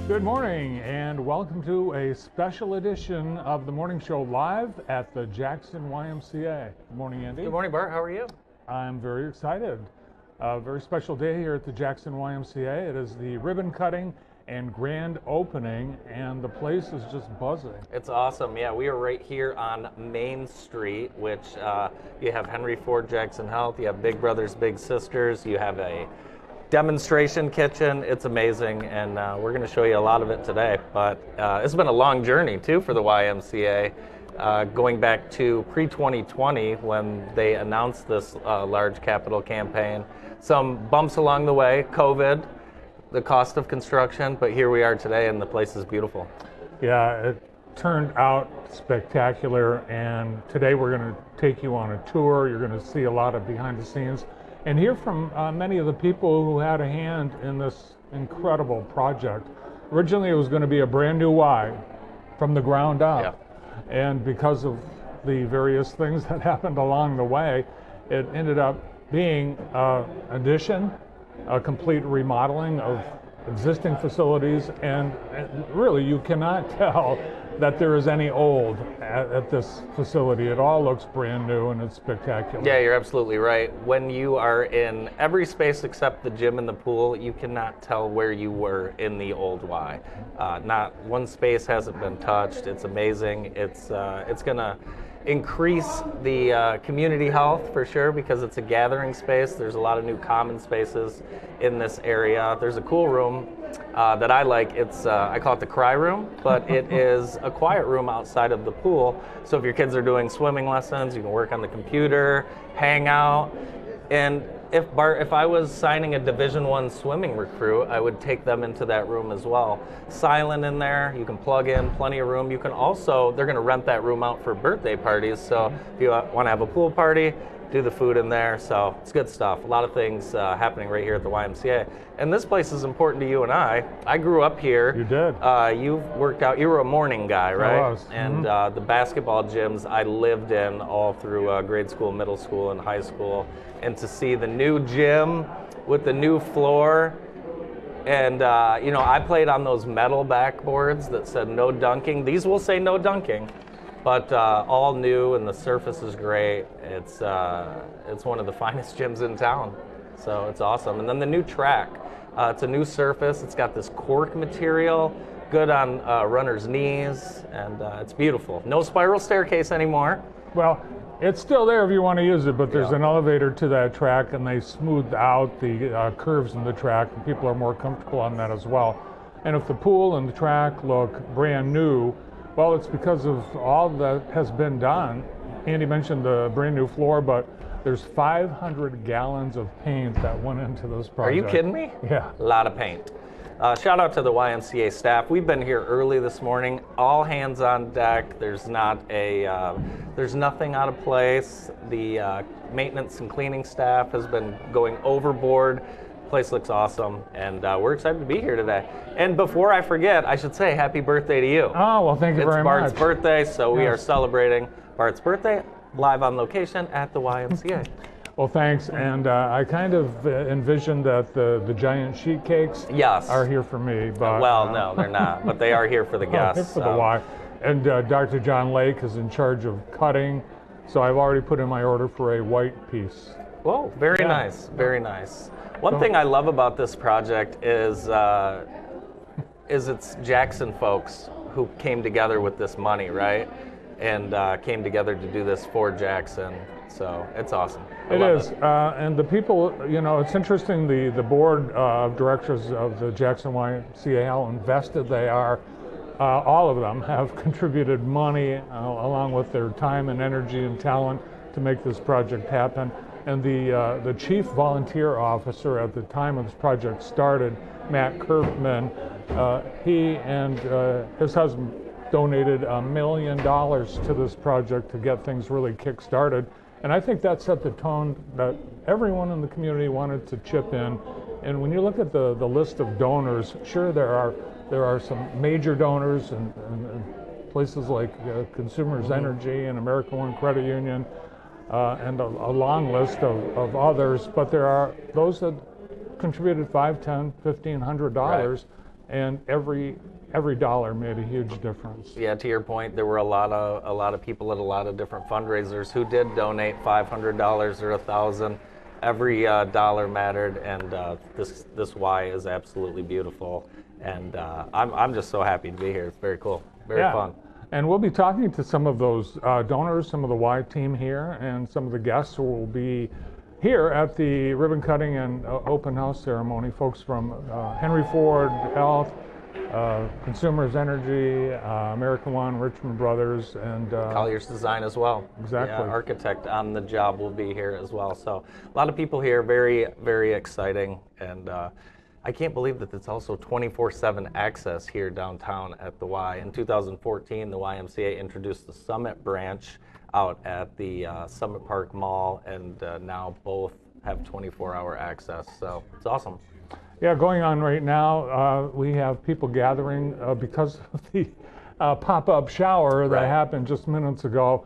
Good morning and welcome to a special edition of the morning show live at the Jackson YMCA. Good morning, Andy. Good morning, Bart. How are you? I'm very excited. A very special day here at the Jackson YMCA. It is the ribbon cutting and grand opening, and the place is just buzzing. It's awesome. Yeah, we are right here on Main Street, which you have Henry Ford Jackson Health, you have Big Brothers Big Sisters, you have a demonstration kitchen. It's amazing, and we're going to show you a lot of it today. But it's been a long journey too for the YMCA, going back to pre-2020 when they announced this large capital campaign. Some bumps along the way, COVID, the cost of construction, but here we are today, and the place is beautiful. Yeah, it turned out spectacular, and today we're going to take you on a tour. You're going to see a lot of behind the scenes and hear from many of the people who had a hand in this incredible project. Originally, it was going to be a brand new Y from the ground up. Yep. And because of the various things that happened along the way, it ended up being an addition, a complete remodeling of existing facilities, and really you cannot tell that there is any old at this facility. It all looks brand new and it's spectacular. Yeah, you're absolutely right. When you are in every space except the gym and the pool, you cannot tell where you were in the old Y. Not one space hasn't been touched. It's amazing. It's gonna increase the community health for sure, because it's a gathering space. There's a lot of new common spaces in this area. There's a cool room that I like. It's I call it the cry room, but it is a quiet room outside of the pool. So if your kids are doing swimming lessons, you can work on the computer, hang out. And if I was signing a Division I swimming recruit, I would take them into that room as well. Silent in there, you can plug in, plenty of room. You can also, they're gonna rent that room out for birthday parties. So if you wanna have a pool party, do the food in there. So it's good stuff. A lot of things happening right here at the YMCA. And this place is important to you and I. I grew up here. You did. You've worked out, you were a morning guy, right? I was. And the basketball gyms I lived in all through grade school, middle school, and high school. And to see the new gym with the new floor, and you know, I played on those metal backboards that said no dunking. These will say no dunking, but all new, and the surface is great. It's one of the finest gyms in town, so it's awesome. And then the new track, it's a new surface. It's got this cork material, good on runners' knees, and it's beautiful. No spiral staircase anymore. Well, it's still there if you want to use it, but there's an elevator to that track, and they smoothed out the curves in the track, and people are more comfortable on that as well. And if the pool and the track look brand new, well, it's because of all that has been done. Andy mentioned the brand new floor, but there's 500 gallons of paint that went into this project. Are you kidding me? Yeah. A lot of paint. Shout out to the YMCA staff. We've been here early this morning. All hands on deck. There's nothing out of place. The maintenance and cleaning staff has been going overboard. Place looks awesome, and we're excited to be here today. And before I forget, I should say happy birthday to you. Oh, well, thank you very much. It's Bart's birthday, so we are celebrating Bart's birthday live on location at the YMCA. Well, thanks. And I kind of envisioned that the giant sheet cakes are here for me. But, well, no, they're not, but they are here for the guests. For the Y. And Dr. John Lake is in charge of cutting, so I've already put in my order for a white piece. Whoa, very nice, very nice. One thing I love about this project is it's Jackson folks who came together with this money, right? And came together to do this for Jackson. So it's awesome. It is. And the people, you know, it's interesting, the board of directors of the Jackson YMCA, how invested they are. All of them have contributed money along with their time and energy and talent to make this project happen. And the chief volunteer officer at the time of this project started, Matt Kirkman, he and his husband donated $1 million to this project to get things really kick-started. And I think that set the tone that everyone in the community wanted to chip in. And when you look at the list of donors, sure, there are some major donors and places like Consumers Energy and American One Credit Union, and a long list of others, but there are those that contributed $5, $10, $1,500. and every dollar made a huge difference. Yeah, to your point, there were a lot of people at a lot of different fundraisers who did donate $500 or $1,000. Every dollar mattered, and this Y is absolutely beautiful. And I'm just so happy to be here. It's very cool, very fun. And we'll be talking to some of those donors, some of the Y team here, and some of the guests who will be here at the ribbon cutting and open house ceremony. Folks from Henry Ford Health, Consumers Energy, American One, Richmond Brothers, and Collier's Design as well. Exactly. Yeah, architect on the job will be here as well. So a lot of people here, very, very exciting. And I can't believe that it's also 24/7 access here downtown at the Y. In 2014, the YMCA introduced the Summit branch out at the Summit Park Mall, and now both have 24-hour access. So it's awesome. Yeah, going on right now, we have people gathering because of the pop-up shower that happened just minutes ago.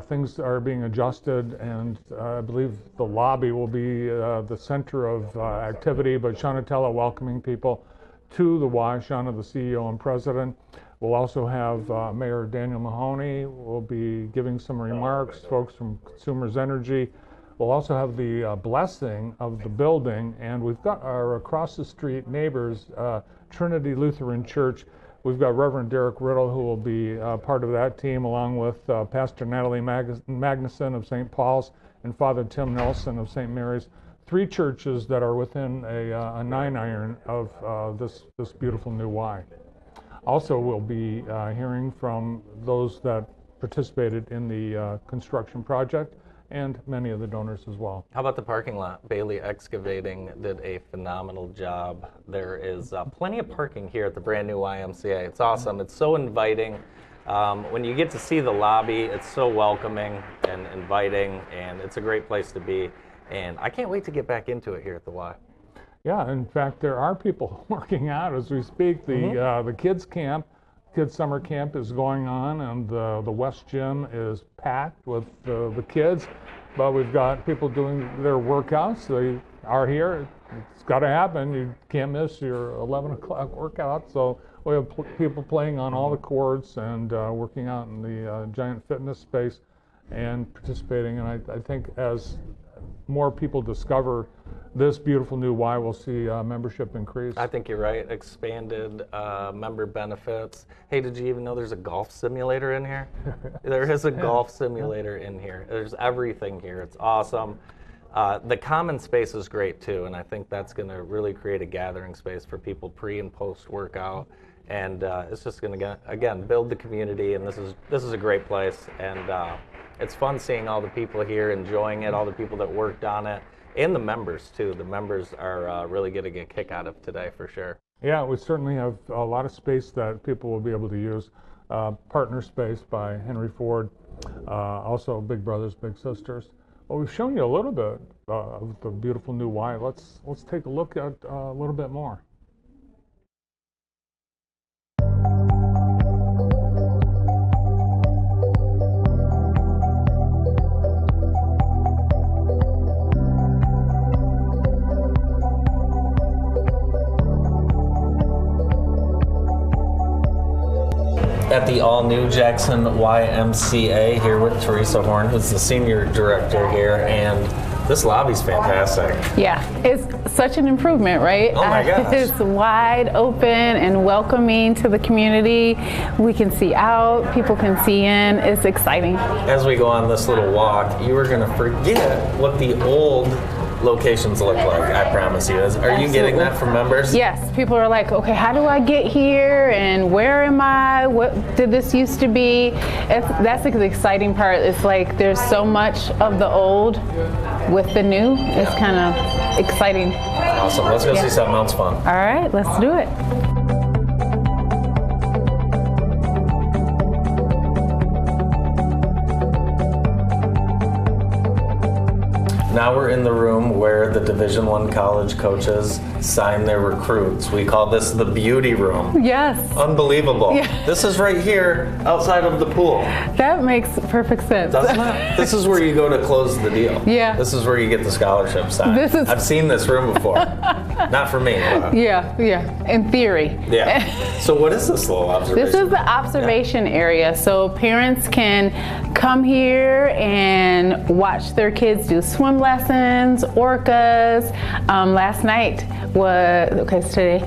Things are being adjusted, and I believe the lobby will be the center of activity, but Shawnatella welcoming people to the Y. Shauna, the CEO and president. We'll also have Mayor Daniel Mahoney will be giving some remarks, folks from Consumers Energy. We'll also have the blessing of the building, and we've got our across the street neighbors, Trinity Lutheran Church. We've got Reverend Derek Riddle, who will be part of that team, along with Pastor Natalie Magnuson of St. Paul's and Father Tim Nelson of St. Mary's. 3 churches that are within a 9-iron of this beautiful new Y. Also, we'll be hearing from those that participated in the construction project and many of the donors as well. How about the parking lot? Bailey Excavating did a phenomenal job. There is plenty of parking here at the brand new YMCA. It's awesome. It's so inviting. When you get to see the lobby, it's so welcoming and inviting, and it's a great place to be. And I can't wait to get back into it here at the Y. Yeah, in fact, there are people working out as we speak. The kids camp, kids summer camp is going on, and the West Gym is packed with the kids. But we've got people doing their workouts. They are here. It's got to happen. You can't miss your 11 o'clock workout. So we have people playing on all the courts and working out in the giant fitness space and participating. And I think as more people discover this beautiful new Y, we'll see membership increase. I think you're right. Expanded member benefits. Hey, did you even know there's a golf simulator in here? There is a golf simulator in here. There's everything here. It's awesome. The common space is great too, and I think that's going to really create a gathering space for people pre and post workout. And it's just going to again build the community. And this is a great place. And it's fun seeing all the people here enjoying it, all the people that worked on it. And the members, too. The members are really getting a kick out of today, for sure. Yeah, we certainly have a lot of space that people will be able to use. Partner Space by Henry Ford, also Big Brothers, Big Sisters. Well, we've shown you a little bit of the beautiful new Y. Let's take a look at a little bit more. At the all-new Jackson YMCA here with Teresa Horn, who's the senior director here, and this lobby's fantastic. Yeah, it's such an improvement, right? Oh my gosh. It's wide open and welcoming to the community. We can see out, people can see in. It's exciting. As we go on this little walk, you are going to forget what the old locations look like, I promise you. Are you getting that from members? Yes, people are like, okay, how do I get here and where am I? What did this used to be? That's the exciting part. It's like there's so much of the old with the new. It's kind of exciting. Awesome. Let's go see something else fun. All right, let's do it. Now we're in the room where the Division I college coaches sign their recruits. We call this the beauty room. Yes. Unbelievable. Yeah. This is right here outside of the pool. That makes perfect sense. Doesn't it? This is where you go to close the deal. Yeah. This is where you get the scholarship signed. I've seen this room before. Not for me. Yeah. In theory. Yeah. So what is this little observation? This is the observation area. So parents can come here and watch their kids do swim lessons, orcas. Last night so today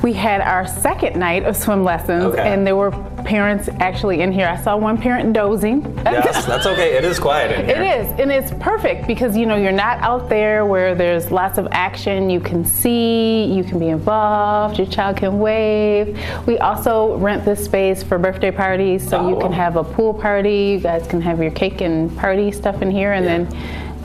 we had our second night of swim lessons, and there were parents actually in here. I saw one parent dozing. Yes, that's okay. It is quiet in here. It is, and it's perfect because you're not out there where there's lots of action. You can see, you can be involved, your child can wave. We also rent this space for birthday parties, so you can have a pool party. You guys can have your cake and party stuff in here, and then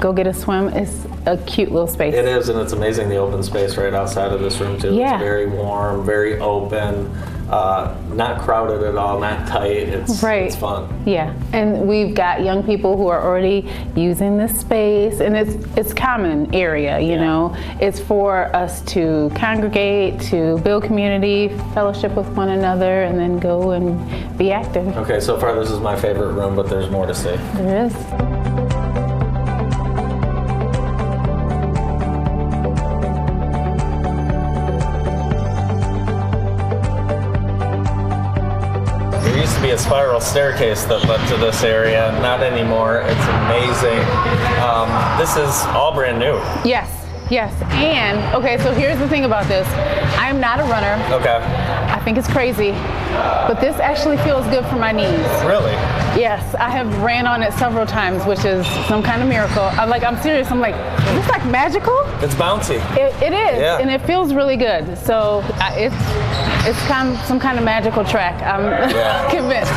go get a swim. It's a cute little space. It is, and it's amazing the open space right outside of this room too. Yeah. It's very warm, very open, not crowded at all, not tight. It's fun. Yeah, and we've got young people who are already using this space, and it's common area, you know. It's for us to congregate, to build community, fellowship with one another, and then go and be active. Okay, so far this is my favorite room, but there's more to see. There is. Be a spiral staircase that led to this area. Not anymore. It's amazing. This is all brand new. Yes. And okay, so here's the thing about this. I'm not a runner. Okay. I think it's crazy, but this actually feels good for my knees. Really? Yes, I have ran on it several times, which is some kind of miracle. I'm serious. I'm like, is this like magical? It's bouncy. It is, and it feels really good. So it's some kind of magical track. I'm convinced.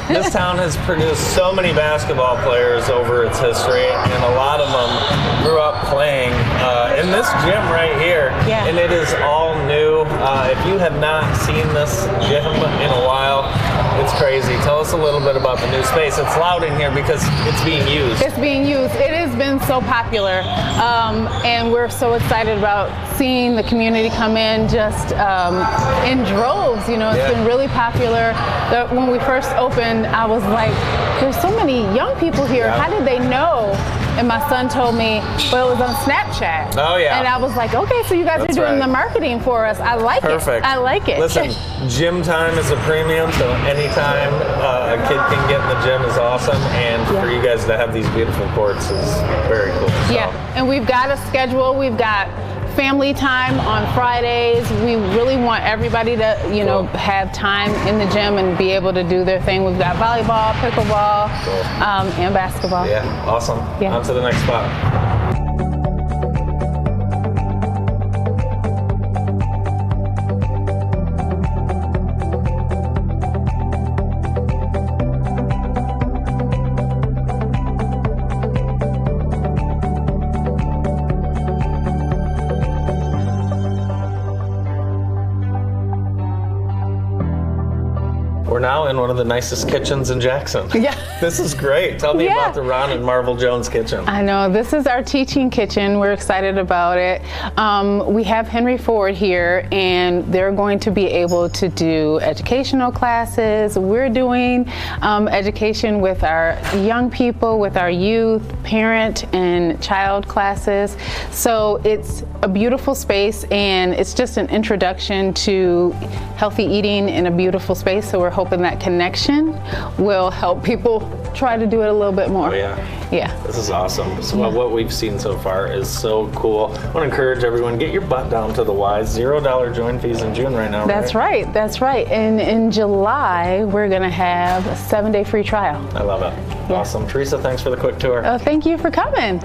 This town has produced so many basketball players over its history, and a lot of them grew up playing in this gym right here, and it is all new. If you have not seen this gym in a while, it's crazy. Tell us a little bit about the new space. It's loud in here because it's being used. It's being used. It has been so popular, and we're so excited about seeing the community come in just in droves. It's been really popular. When we first opened, I was like, there's so many young people here. How did they know? And my son told me, well, it was on Snapchat. Oh, yeah. And I was like, okay, so you guys are doing the marketing for us. I like it. Perfect. I like it. Listen, gym time is a premium, so anytime a kid can get in the gym is awesome. And for you guys to have these beautiful courts is very cool. Yeah, and we've got a schedule. We've got family time on Fridays. We really want everybody to, have time in the gym and be able to do their thing. We've got volleyball, pickleball, and basketball. Yeah, awesome. Yeah. On to the next spot. We're now in one of the nicest kitchens in Jackson. Yeah. This is great. Tell me about the Ron and Marvel Jones kitchen. I know. This is our teaching kitchen. We're excited about it. We have Henry Ford here, and they're going to be able to do educational classes. We're doing education with our young people, with our youth, parent and child classes. So it's a beautiful space, and it's just an introduction to healthy eating in a beautiful space. So we're hoping that connection will help people try to do it a little bit more. Oh, yeah. This is awesome. So what we've seen so far is so cool. I want to encourage everyone, get your butt down to the Y's. $0 join fees in June right now. That's right. That's right. And in July, we're going to have a 7-day free trial. I love it. Yeah. Awesome. Teresa, thanks for the quick tour. Oh, thank you for coming.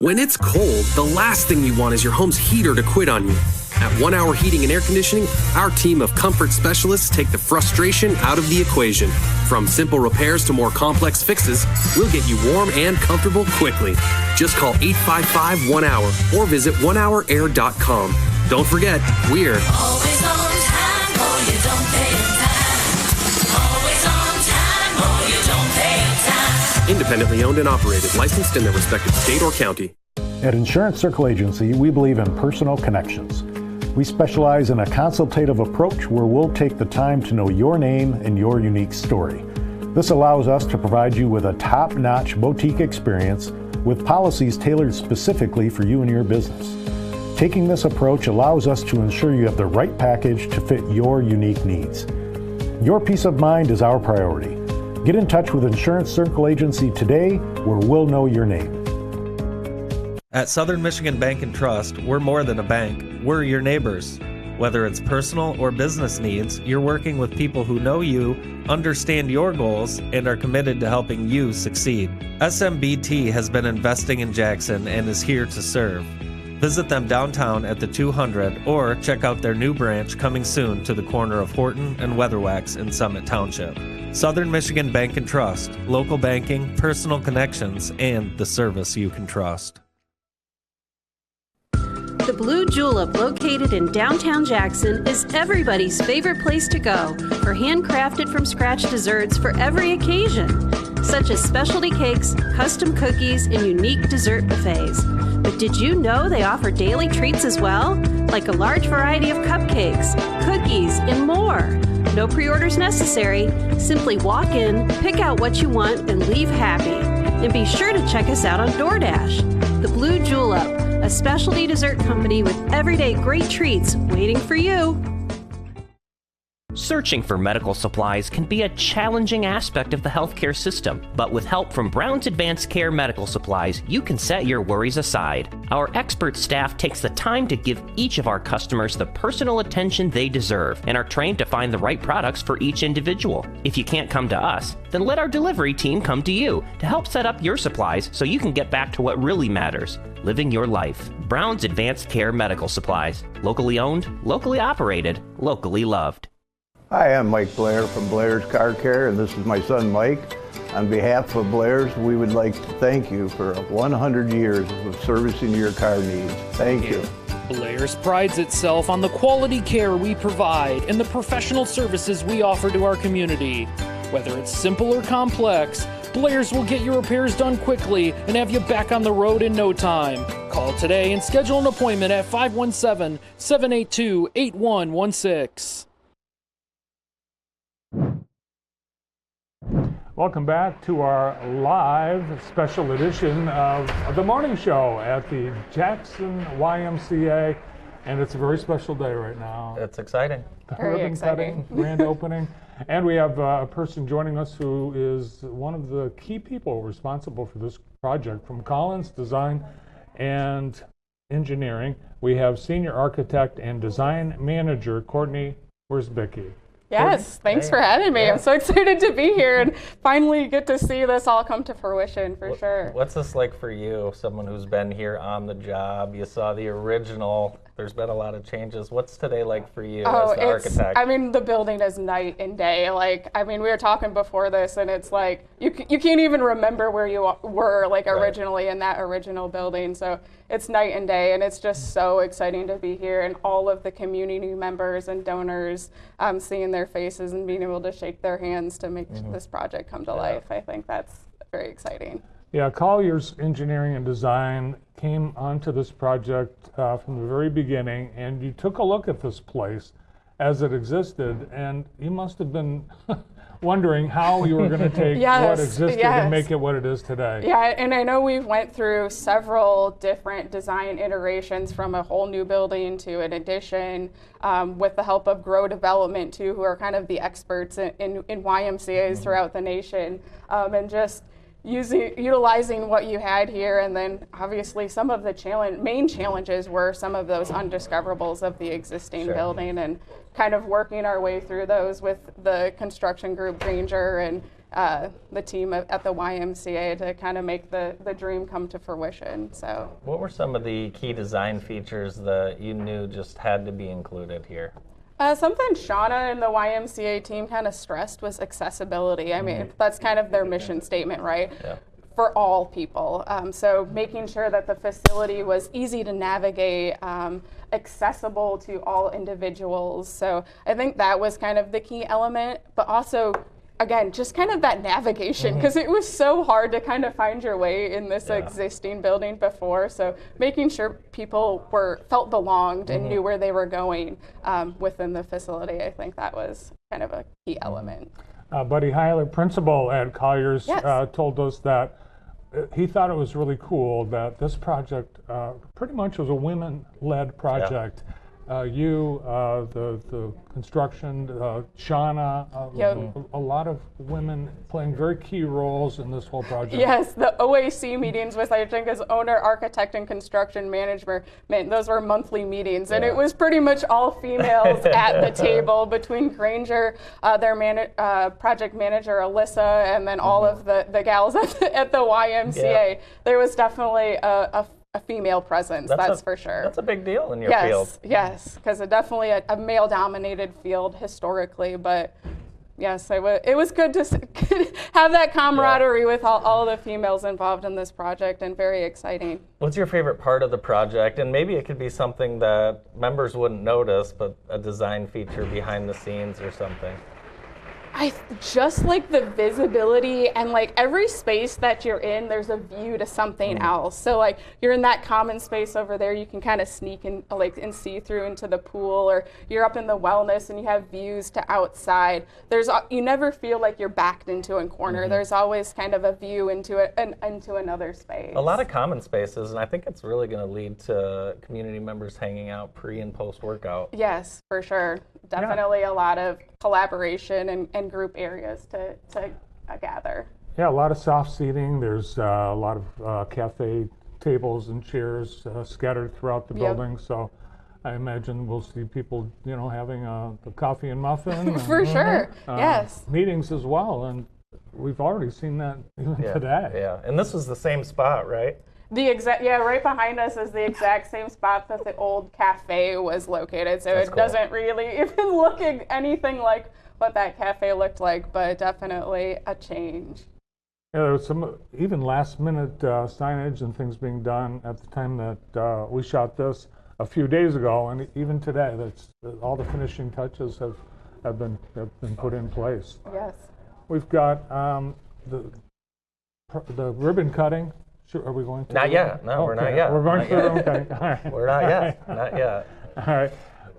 When it's cold, the last thing you want is your home's heater to quit on you. At 1 Hour Heating and Air Conditioning, our team of comfort specialists take the frustration out of the equation. From simple repairs to more complex fixes, we'll get you warm and comfortable quickly. Just call 855-1HOUR or visit onehourair.com. Don't forget, we're always on time or you don't pay time. Always on time or you don't pay time. independently owned and operated, licensed in their respective state or county. At Insurance Circle Agency, we believe in personal connections. We specialize in a consultative approach where we'll take the time to know your name and your unique story. This allows us to provide you with a top-notch boutique experience with policies tailored specifically for you and your business. Taking this approach allows us to ensure you have the right package to fit your unique needs. Your peace of mind is our priority. Get in touch with Insurance Circle Agency today, where we'll know your name. At Southern Michigan Bank and Trust, we're more than a bank. We're your neighbors. Whether it's personal or business needs, you're working with people who know you, understand your goals, and are committed to helping you succeed. SMBT has been investing in Jackson and is here to serve. Visit them downtown at the 200 or check out their new branch coming soon to the corner of Horton and Weatherwax in Summit Township. Southern Michigan Bank and Trust, local banking, personal connections, and the service you can trust. The Blue Julep, located in downtown Jackson, is everybody's favorite place to go for handcrafted from scratch desserts for every occasion, such as specialty cakes, custom cookies, and unique dessert buffets. But did you know they offer daily treats as well? Like a large variety of cupcakes, cookies, and more. No pre-orders necessary. Simply walk in, pick out what you want, and leave happy. And be sure to check us out on DoorDash. The Blue Julep, a specialty dessert company with everyday great treats waiting for you. Searching for medical supplies can be a challenging aspect of the healthcare system, but with help from Brown's Advanced Care Medical Supplies, you can set your worries aside. Our expert staff takes the time to give each of our customers the personal attention they deserve and are trained to find the right products for each individual. If you can't come to us, then let our delivery team come to you to help set up your supplies so you can get back to what really matters: living your life. Brown's Advanced Care Medical Supplies. Locally owned, locally operated, locally loved. Hi, I'm Mike Blair from Blair's Car Care, and this is my son Mike. On behalf of Blair's, we would like to thank you for 100 years of servicing your car needs. Thank you. Blair's prides itself on the quality care we provide and the professional services we offer to our community. Whether it's simple or complex, Blair's will get your repairs done quickly and have you back on the road in no time. Call today and schedule an appointment at 517-782-8116. Welcome back to our live special edition of the morning show at the Jackson YMCA, and it's a very special day right now. It's exciting. The ribbon cutting, grand opening, and we have a person joining us who is one of the key people responsible for this project from Collins Design and Engineering. We have Senior Architect and Design Manager Courtney Wiersbicki. Yes, thanks for having me. I'm so excited to be here and finally get to see this all come to fruition for sure. What's this like for you, someone who's been here on the job? You saw the original. There's been a lot of changes. What's today like for you as the architect? I mean, the building is night and day. Like, I mean, we were talking before this, and it's like you can't even remember where you were like originally in that original building. So it's night and day, and it's just so exciting to be here, and all of the community members and donors, seeing their faces and being able to shake their hands to make this project come to life. I think that's very exciting. Yeah, Collier's Engineering and Design came onto this project from the very beginning, and you took a look at this place as it existed, and you must have been wondering how you were going to take what existed and make it what it is today. Yeah, and I know we went through several different design iterations, from a whole new building to an addition, with the help of Grow Development too, who are kind of the experts in YMCAs throughout the nation, and just utilizing what you had here. And then obviously some of the main challenges were some of those undiscoverables of the existing building, and kind of working our way through those with the construction group Granger and the team at the YMCA to kind of make the dream come to fruition. So, what were some of the key design features that you knew just had to be included here? Something Shauna and the YMCA team kind of stressed was accessibility. I mean, that's kind of their mission statement, right? Yeah. For all people. So making sure that the facility was easy to navigate, accessible to all individuals. So I think that was kind of the key element, but also, again, just kind of that navigation, because it was so hard to kind of find your way in this existing building before. So making sure people felt belonged and knew where they were going within the facility, I think that was kind of a key element. Buddy Heiler, principal at Collier's, Yes. told us that he thought it was really cool that this project pretty much was a women-led project. The construction, Shauna, a lot of women playing very key roles in this whole project. Yes, the OAC meetings, which I think is owner, architect, and construction management, those were monthly meetings, and it was pretty much all females at the table between Granger, their project manager, Alyssa, and then all of the gals at the YMCA. Yeah. There was definitely a female presence, that's for sure. That's a big deal in your field. Yes, because it's definitely a male-dominated field historically, but yes, it was good to have that camaraderie with all the females involved in this project, and very exciting. What's your favorite part of the project? And maybe it could be something that members wouldn't notice, but a design feature behind the scenes or something. I just like the visibility, and like every space that you're in, there's a view to something else. So like you're in that common space over there, you can kind of sneak in and see through into the pool, or you're up in the wellness and you have views to outside. You never feel like you're backed into a corner. There's always kind of a view into another space. A lot of common spaces, and I think it's really going to lead to community members hanging out pre and post workout. Yes, for sure. Definitely a lot of collaboration and group areas to gather. Yeah, a lot of soft seating. There's a lot of cafe tables and chairs scattered throughout the building. So I imagine we'll see people, having the coffee and muffin. For sure, yes. Meetings as well, and we've already seen that even today. Yeah, and this was the same spot, right? Right behind us is the exact same spot that the old cafe was located. So it doesn't really even look anything like what that cafe looked like, but definitely a change. Yeah, there was some even last minute signage and things being done at the time that we shot this a few days ago, and even today, all the finishing touches have been put in place. Yes. We've got the ribbon cutting. Are we going to? Not yet. No, we're not yet. We're going to the ribbon cutting. All right. We're not yet. Not yet. All right.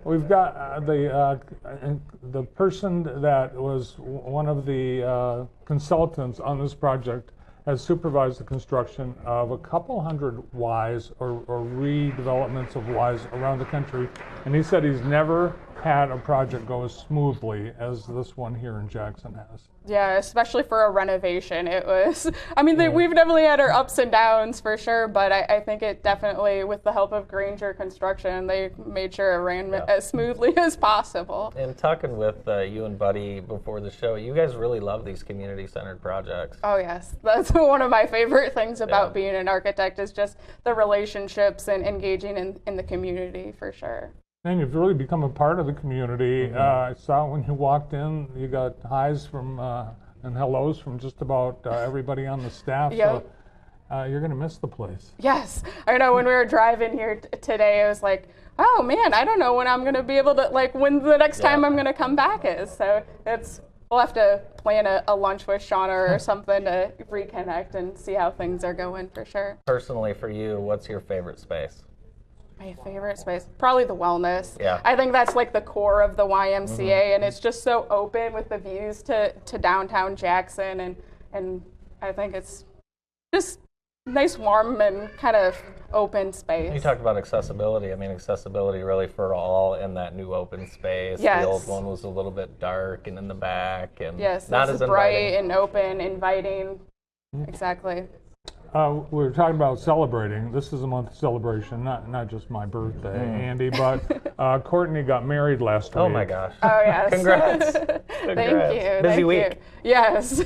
We've got the person that was one of the consultants on this project has supervised the construction of a couple hundred Ys or redevelopments of Ys around the country, and he said he's never had a project go as smoothly as this one here in Jackson has. Yeah, especially for a renovation. It was, we've definitely had our ups and downs for sure, but I think it definitely, with the help of Granger Construction, they made sure it ran as smoothly as possible. And talking with you and Buddy before the show, you guys really love these community-centered projects. Oh yes, that's one of my favorite things about being an architect, is just the relationships and engaging in the community, for sure. And you've really become a part of the community. I saw when you walked in, you got highs from and hellos from just about everybody on the staff. Yep. So you're going to miss the place. Yes. I know when we were driving here today, I was like, oh man, I don't know when I'm going to be able to, when the next time I'm going to come back is. So we'll have to plan a lunch with Shauna or something to reconnect and see how things are going, for sure. Personally, for you, what's your favorite space? My favorite space, probably the wellness. Yeah. I think that's like the core of the YMCA, and it's just so open with the views to downtown Jackson, and I think it's just nice, warm, and kind of open space. You talked about accessibility. Accessibility really for all in that new open space. Yes. The old one was a little bit dark and in the back, and yes, not this as is bright inviting. and open, inviting. Exactly. We were talking about celebrating. This is a month of celebration, not just my birthday, Andy, but Courtney got married last week. Oh my gosh. Oh, yes. Congrats. Thank you. Busy thank week. You. Yes.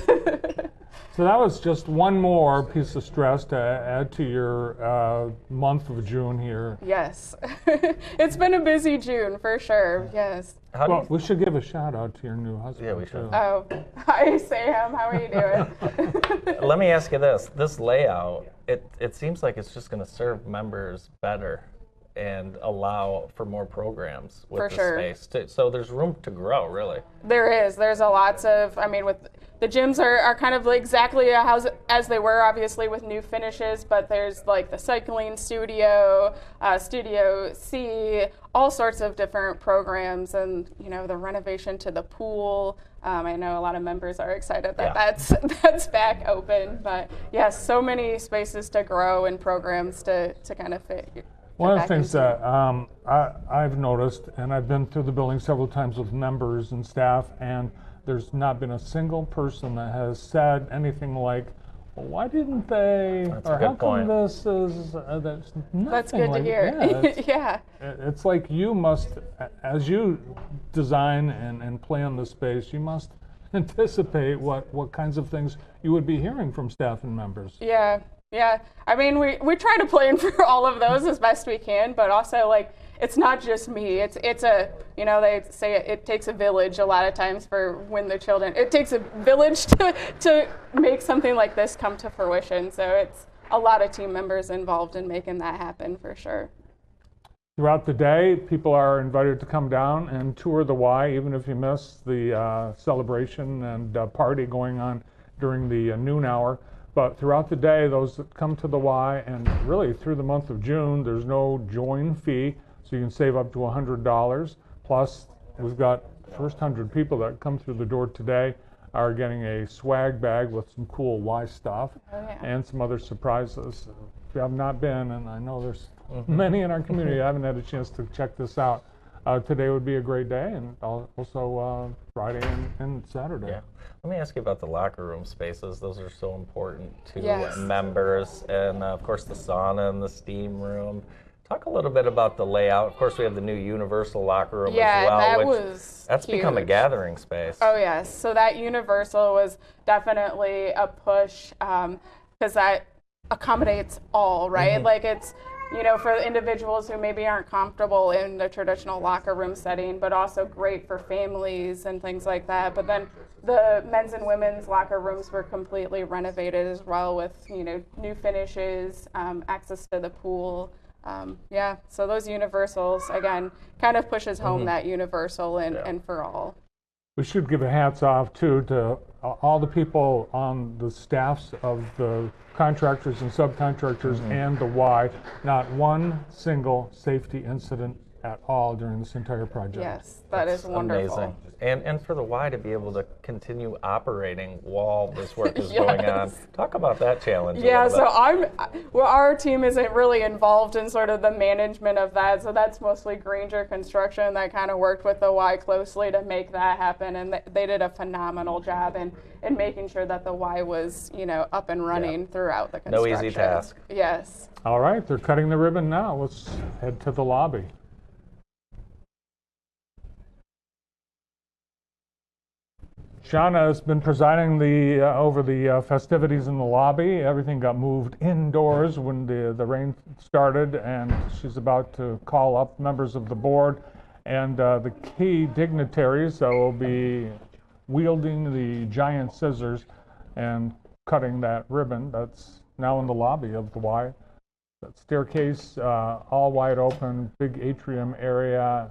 So that was just one more piece of stress to add to your month of June here. Yes. It's been a busy June for sure. Yes. Well, we should give a shout out to your new husband. Yeah, we should. too. Oh, hi Sam. How are you doing? Let me ask you this layout, it seems like it's just going to serve members better and allow for more programs with For the sure. space. So there's room to grow, really. There is. There's a lots of. I mean, with the gyms are kind of like exactly as they were, obviously with new finishes. But there's like the cycling studio, Studio C, all sorts of different programs, and the renovation to the pool. I know a lot of members are excited that that's back open. But yes, so many spaces to grow and programs to kind of fit. One of the things that I've noticed, and I've been through the building several times with members and staff, and there's not been a single person that has said anything like, well, why didn't they, That's or a good how come point. this is, that's nothing. That's good like, to hear. Yeah, it's, Yeah. it's like you must, as you design and plan the space, you must anticipate what kinds of things you would be hearing from staff and members. Yeah. Yeah, I mean, we try to plan for all of those as best we can, but also like it's not just me. It's a they say it takes a village a lot of times for when the children. It takes a village to make something like this come to fruition. So it's a lot of team members involved in making that happen for sure. Throughout the day, people are invited to come down and tour the Y, even if you miss the celebration and party going on during the noon hour. But throughout the day, those that come to the Y, and really through the month of June, there's no join fee, so you can save up to $100. Plus, we've got the first 100 people that come through the door today are getting a swag bag with some cool Y stuff and some other surprises. If you have not been, and I know there's many in our community, I haven't had a chance to check this out. Today would be a great day, and also Friday and Saturday. Yeah. Let me ask you about the locker room spaces. Those are so important to Yes. members, and of course the sauna and the steam room. Talk a little bit about the layout. Of course, we have the new universal locker room Yeah, as well, that which was that's become a huge. gathering space. Oh yes, so that universal was definitely a push because that accommodates all, right? Like it's for individuals who maybe aren't comfortable in the traditional locker room setting, but also great for families and things like that. But then the men's and women's locker rooms were completely renovated as well with new finishes, access to the pool. So those universals again kind of pushes home that universal and for all. We should give a hats off too to all the people on the staffs of the contractors and subcontractors and the Y. Not one single safety incident at all during this entire project. Yes, that is wonderful. Amazing. And for the Y to be able to continue operating while this work is going on. Talk about that challenge. Yeah, so our team isn't really involved in sort of the management of that, so that's mostly Granger Construction that kind of worked with the Y closely to make that happen, and they did a phenomenal job in making sure that the Y was, up and running throughout the construction. No easy task. Yes. All right, they're cutting the ribbon now. Let's head to the lobby. Shauna has been presiding over the festivities in the lobby. Everything got moved indoors when the rain started, and she's about to call up members of the board and the key dignitaries that will be wielding the giant scissors and cutting that ribbon that's now in the lobby of the Y. That staircase all wide open, big atrium area.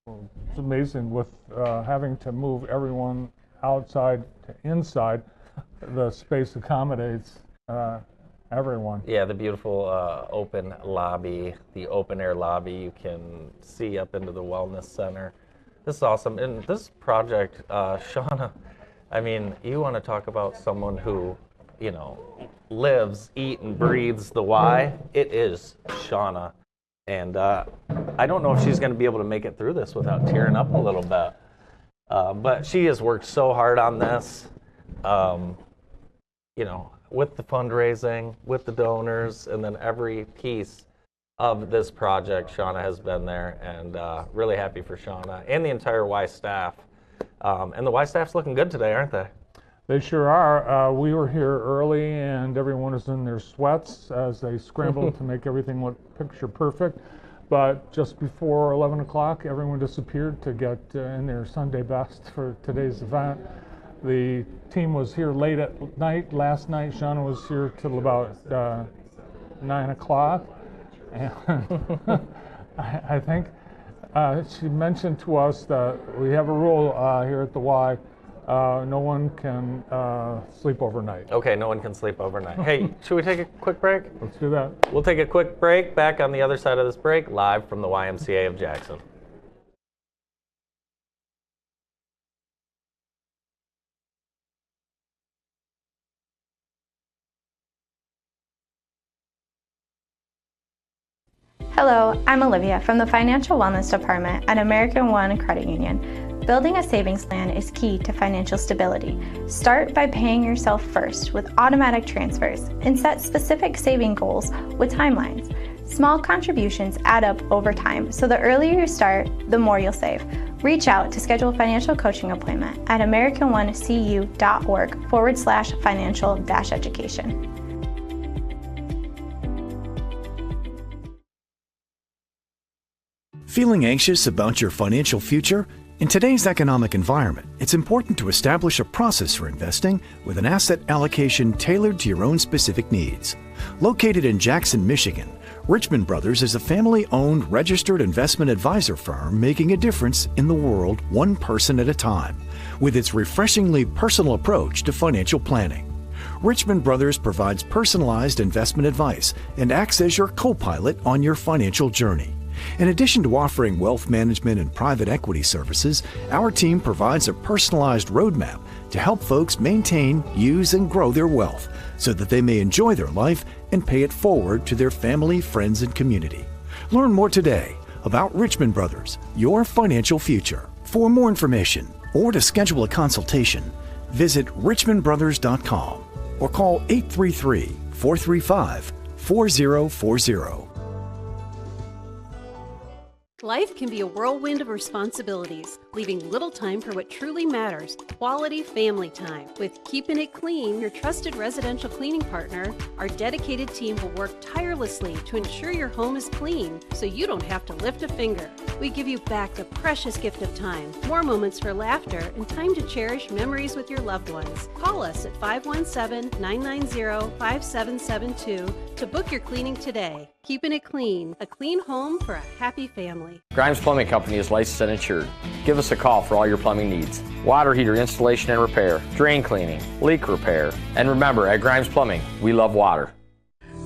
It's amazing with having to move everyone outside to inside. The space accommodates everyone. Yeah, the beautiful open lobby, the open air lobby. You can see up into the wellness center. This is awesome. And this project, Shauna, I mean, you want to talk about someone who, lives, eats, and breathes the Y. It is Shauna. And I don't know if she's going to be able to make it through this without tearing up a little bit. But she has worked so hard on this. with the fundraising, with the donors, and then every piece of this project, Shauna has been there, and really happy for Shauna and the entire Y staff. And the Y staff's looking good today, aren't they? They sure are. We were here early, and everyone was in their sweats as they scrambled to make everything look picture perfect. But just before 11 o'clock, everyone disappeared to get in their Sunday best for today's event. The team was here late at night. Last night, Shauna was here till about 9 o'clock. And I think she mentioned to us that we have a rule here at the Y. No one can sleep overnight. Okay, no one can sleep overnight. Hey, should we take a quick break? Let's do that. We'll take a quick break. Back on the other side of this break, live from the YMCA of Jackson. Hello, I'm Olivia from the Financial Wellness Department at American One Credit Union. Building a savings plan is key to financial stability. Start by paying yourself first with automatic transfers and set specific saving goals with timelines. Small contributions add up over time, so the earlier you start, the more you'll save. Reach out to schedule a financial coaching appointment at americanone.org/financial-education. Feeling anxious about your financial future? In today's economic environment, it's important to establish a process for investing with an asset allocation tailored to your own specific needs. Located in Jackson, Michigan, Richmond Brothers is a family-owned registered investment advisor firm making a difference in the world one person at a time with its refreshingly personal approach to financial planning. Richmond Brothers provides personalized investment advice and acts as your co-pilot on your financial journey. In addition to offering wealth management and private equity services, our team provides a personalized roadmap to help folks maintain, use, and grow their wealth so that they may enjoy their life and pay it forward to their family, friends, and community. Learn more today about Richmond Brothers, your financial future. For more information or to schedule a consultation, visit richmondbrothers.com or call 833-435-4040. Life can be a whirlwind of responsibilities, leaving little time for what truly matters, quality family time. With Keeping It Clean, your trusted residential cleaning partner, our dedicated team will work tirelessly to ensure your home is clean so you don't have to lift a finger. We give you back the precious gift of time, more moments for laughter, and time to cherish memories with your loved ones. Call us at 517-990-5772 to book your cleaning today. Keeping It Clean, a clean home for a happy family. Grimes Plumbing Company is licensed and insured. Give us a call for all your plumbing needs. Water heater installation and repair, drain cleaning, leak repair. And remember, at Grimes Plumbing, we love water.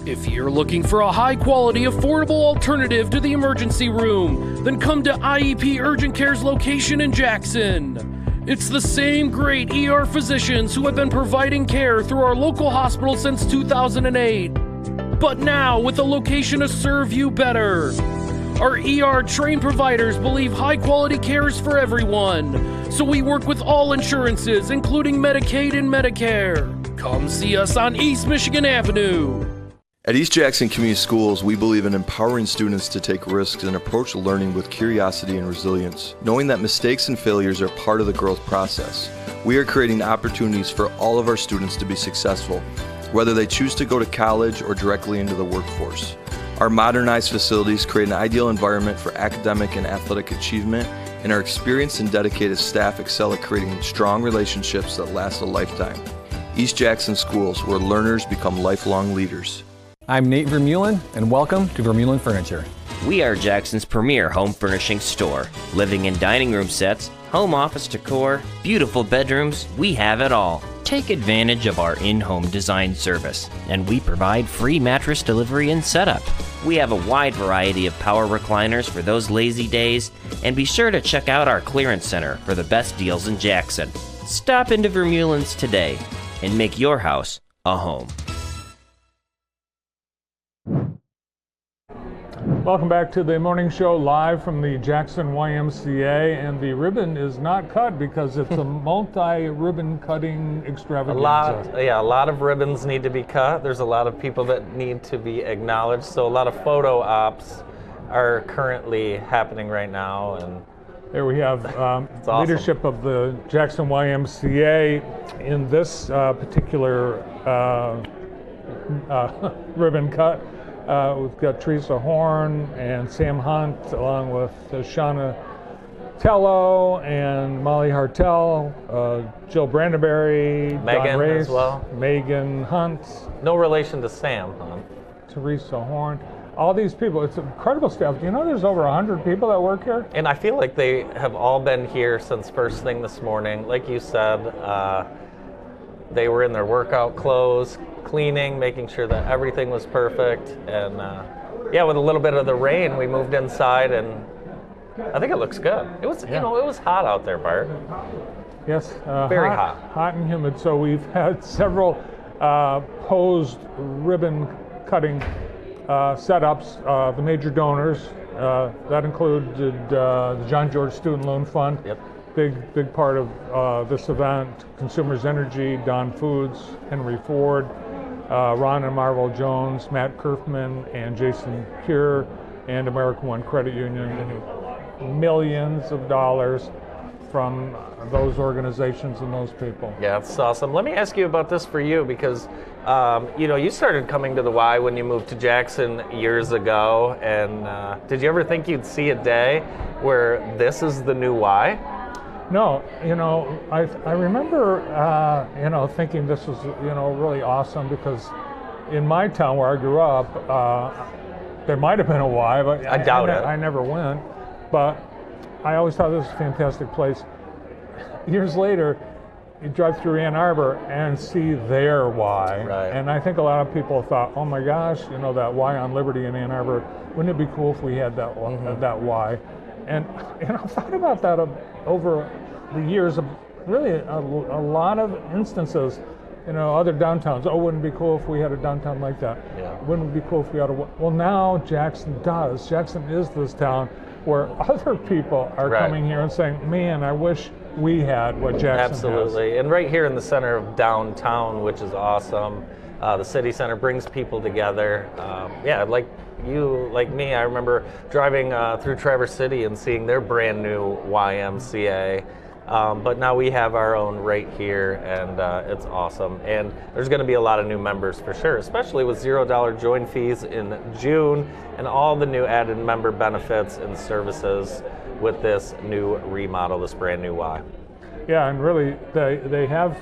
If you're looking for a high-quality, affordable alternative to the emergency room, then come to IEP Urgent Care's location in Jackson. It's the same great ER physicians who have been providing care through our local hospital since 2008. But now, with a location to serve you better. Our ER-trained providers believe high-quality care is for everyone, so we work with all insurances, including Medicaid and Medicare. Come see us on East Michigan Avenue. At East Jackson Community Schools, we believe in empowering students to take risks and approach learning with curiosity and resilience, knowing that mistakes and failures are part of the growth process. We are creating opportunities for all of our students to be successful, whether they choose to go to college or directly into the workforce. Our modernized facilities create an ideal environment for academic and athletic achievement, and our experienced and dedicated staff excel at creating strong relationships that last a lifetime. East Jackson Schools, where learners become lifelong leaders. I'm Nate Vermeulen, and welcome to Vermeulen Furniture. We are Jackson's premier home furnishing store. Living and dining room sets, home office decor, beautiful bedrooms, we have it all. Take advantage of our in-home design service, and we provide free mattress delivery and setup. We have a wide variety of power recliners for those lazy days, and be sure to check out our clearance center for the best deals in Jackson. Stop into Vermeulen's today and make your house a home. Welcome back to the morning show live from the Jackson YMCA, and the ribbon is not cut because it's a multi-ribbon cutting extravaganza. A lot of ribbons need to be cut. There's a lot of people that need to be acknowledged. So a lot of photo ops are currently happening right now, and there we have awesome. Leadership of the Jackson YMCA in this particular ribbon cut. We've got Teresa Horn and Sam Hunt, along with Shauna Tello and Molly Hartel, Jill Brandenberry, Megan Don Race, as well. Megan Hunt. No relation to Sam Hunt. Teresa Horn. All these people, it's incredible staff. Do you know there's over 100 people that work here? And I feel like they have all been here since first thing this morning. Like you said, they were in their workout clothes, cleaning, making sure that everything was perfect. And with a little bit of the rain, we moved inside, and I think it looks good. It was, it was hot out there, Bart. Yes, very hot. Hot and humid. So we've had several posed ribbon cutting setups. The major donors that included the John George Student Loan Fund. Yep. Big part of this event. Consumers Energy, Don Foods, Henry Ford, Ron and Marvel Jones, Matt Kerfman, and Jason Cure, and American One Credit Union. Millions of dollars from those organizations and those people. Yeah, it's awesome. Let me ask you about this for you, because you started coming to the Y when you moved to Jackson years ago, and did you ever think you'd see a day where this is the new Y? No, I remember, thinking this was, really awesome, because in my town where I grew up, there might have been a Y, but I doubt it. I never went. But I always thought this was a fantastic place. Years later, you drive through Ann Arbor and see their Y. Right. And I think a lot of people thought, oh my gosh, that Y on Liberty in Ann Arbor, wouldn't it be cool if we had that that Y? And I've thought about that over the years, really a lot of instances, other downtowns. Oh, wouldn't it be cool if we had a downtown like that? Yeah. Wouldn't it be cool if we had a... Well, now Jackson does. Jackson is this town where other people are coming here and saying, man, I wish we had what Jackson Absolutely. has. And right here in the center of downtown, which is awesome. The city center brings people together. Like you, like me, I remember driving through Traverse City and seeing their brand new YMCA. But now we have our own right here, and it's awesome. And there's going to be a lot of new members for sure, especially with $0 join fees in June and all the new added member benefits and services with this new remodel, this brand new Y. Yeah, and really they have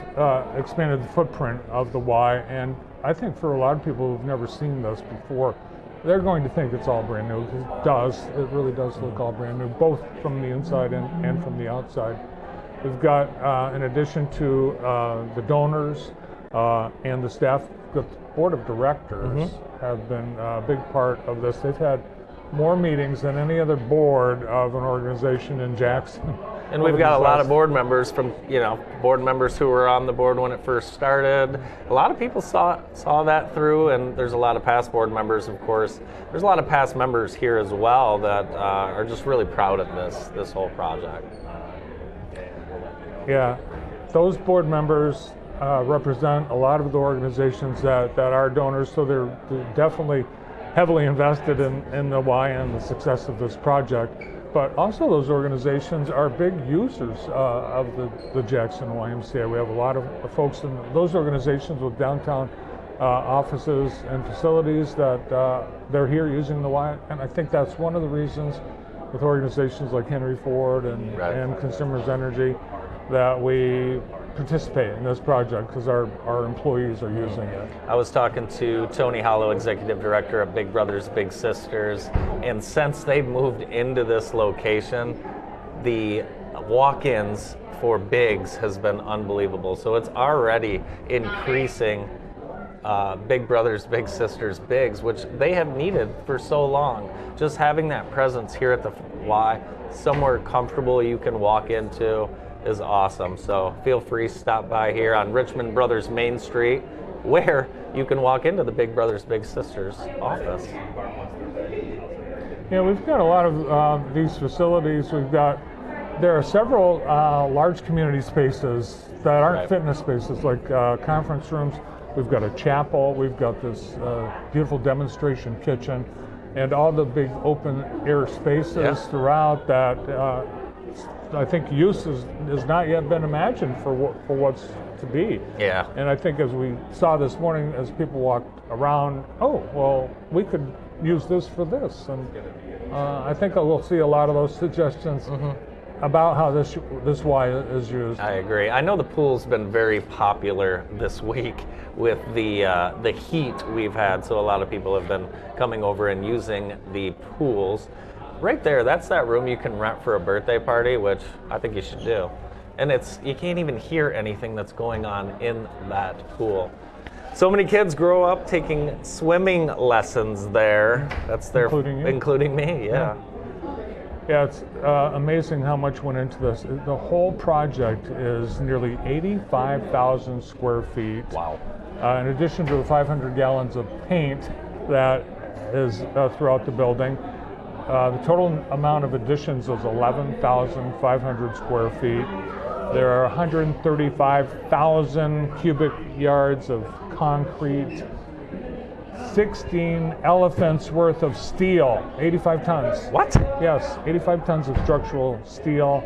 expanded the footprint of the Y, and I think for a lot of people who've never seen this before, they're going to think it's all brand new. It really does look all brand new, both from the inside and from the outside. We've got, in addition to the donors and the staff, the board of directors have been a big part of this. They've had more meetings than any other board of an organization in Jackson. And we've got a lot of board members from, board members who were on the board when it first started. A lot of people saw that through, and there's a lot of past board members, of course. There's a lot of past members here as well that are just really proud of this whole project. Yeah, those board members represent a lot of the organizations that are donors, so they're definitely heavily invested in the Y and the success of this project. But also those organizations are big users of the Jackson YMCA. We have a lot of folks in those organizations with downtown offices and facilities that they're here using the Y, and I think that's one of the reasons with organizations like Henry Ford and Consumers Energy that we participate in this project, because our employees are using it. I was talking to Tony Hollow, Executive Director of Big Brothers Big Sisters, and since they moved into this location, the walk-ins for Bigs has been unbelievable. So it's already increasing Big Brothers Big Sisters Bigs, which they have needed for so long. Just having that presence here at the Y, somewhere comfortable you can walk into, is awesome. So feel free to stop by here on Richmond Brothers Main Street, where you can walk into the Big Brothers Big Sisters office. Yeah, we've got a lot of these facilities. There are several large community spaces that aren't fitness spaces, like conference rooms. We've got a chapel. We've got this beautiful demonstration kitchen, and all the big open air spaces throughout that. I think use has not yet been imagined for what's to be. Yeah. And I think as we saw this morning, as people walked around, oh, well, we could use this for this. And I think we'll see a lot of those suggestions about how this Y is used. I agree. I know the pool's been very popular this week with the heat we've had, so a lot of people have been coming over and using the pools. Right there, that's that room you can rent for a birthday party, which I think you should do. And you can't even hear anything that's going on in that pool. So many kids grow up taking swimming lessons there. That's their, including me, yeah. Yeah, it's amazing how much went into this. The whole project is nearly 85,000 square feet. Wow. In addition to the 500 gallons of paint that is throughout the building. The total amount of additions is 11,500 square feet. There are 135,000 cubic yards of concrete, 16 elephants worth of steel, 85 tons. What? Yes, 85 tons of structural steel.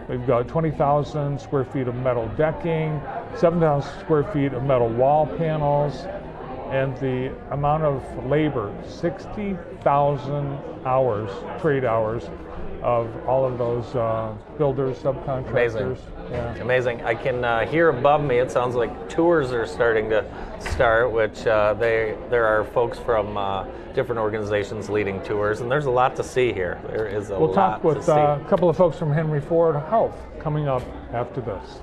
We've got 20,000 square feet of metal decking, 7,000 square feet of metal wall panels, and the amount of labor, 60,000 hours, trade hours, of all of those builders, subcontractors. Amazing. Yeah. Amazing. I can hear above me, it sounds like tours are starting to start, which there are folks from different organizations leading tours, and there's a lot to see here. There is a lot to see. We'll talk with a couple of folks from Henry Ford Health coming up after this.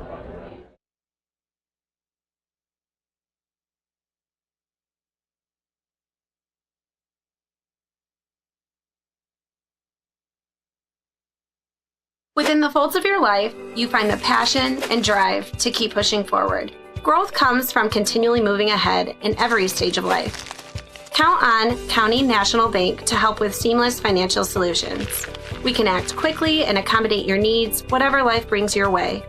Within the folds of your life, you find the passion and drive to keep pushing forward. Growth comes from continually moving ahead in every stage of life. Count on County National Bank to help with seamless financial solutions. We can act quickly and accommodate your needs, whatever life brings your way.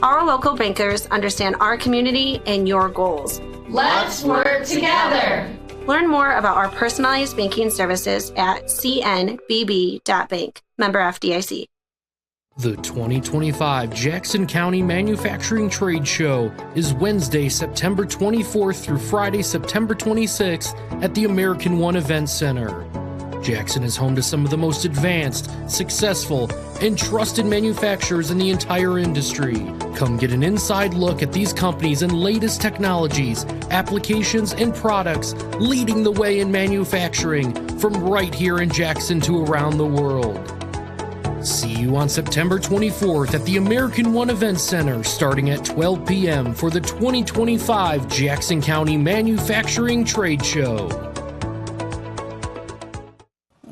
Our local bankers understand our community and your goals. Let's work together. Learn more about our personalized banking services at cnbb.bank. Member FDIC. The 2025 Jackson County Manufacturing Trade Show is Wednesday, September 24th through Friday, September 26th at the American One Event Center. Jackson is home to some of the most advanced, successful, and trusted manufacturers in the entire industry. Come get an inside look at these companies and latest technologies, applications, and products leading the way in manufacturing from right here in Jackson to around the world. See you on September 24th at the American One Event Center starting at 12 p.m. for the 2025 Jackson County Manufacturing Trade Show.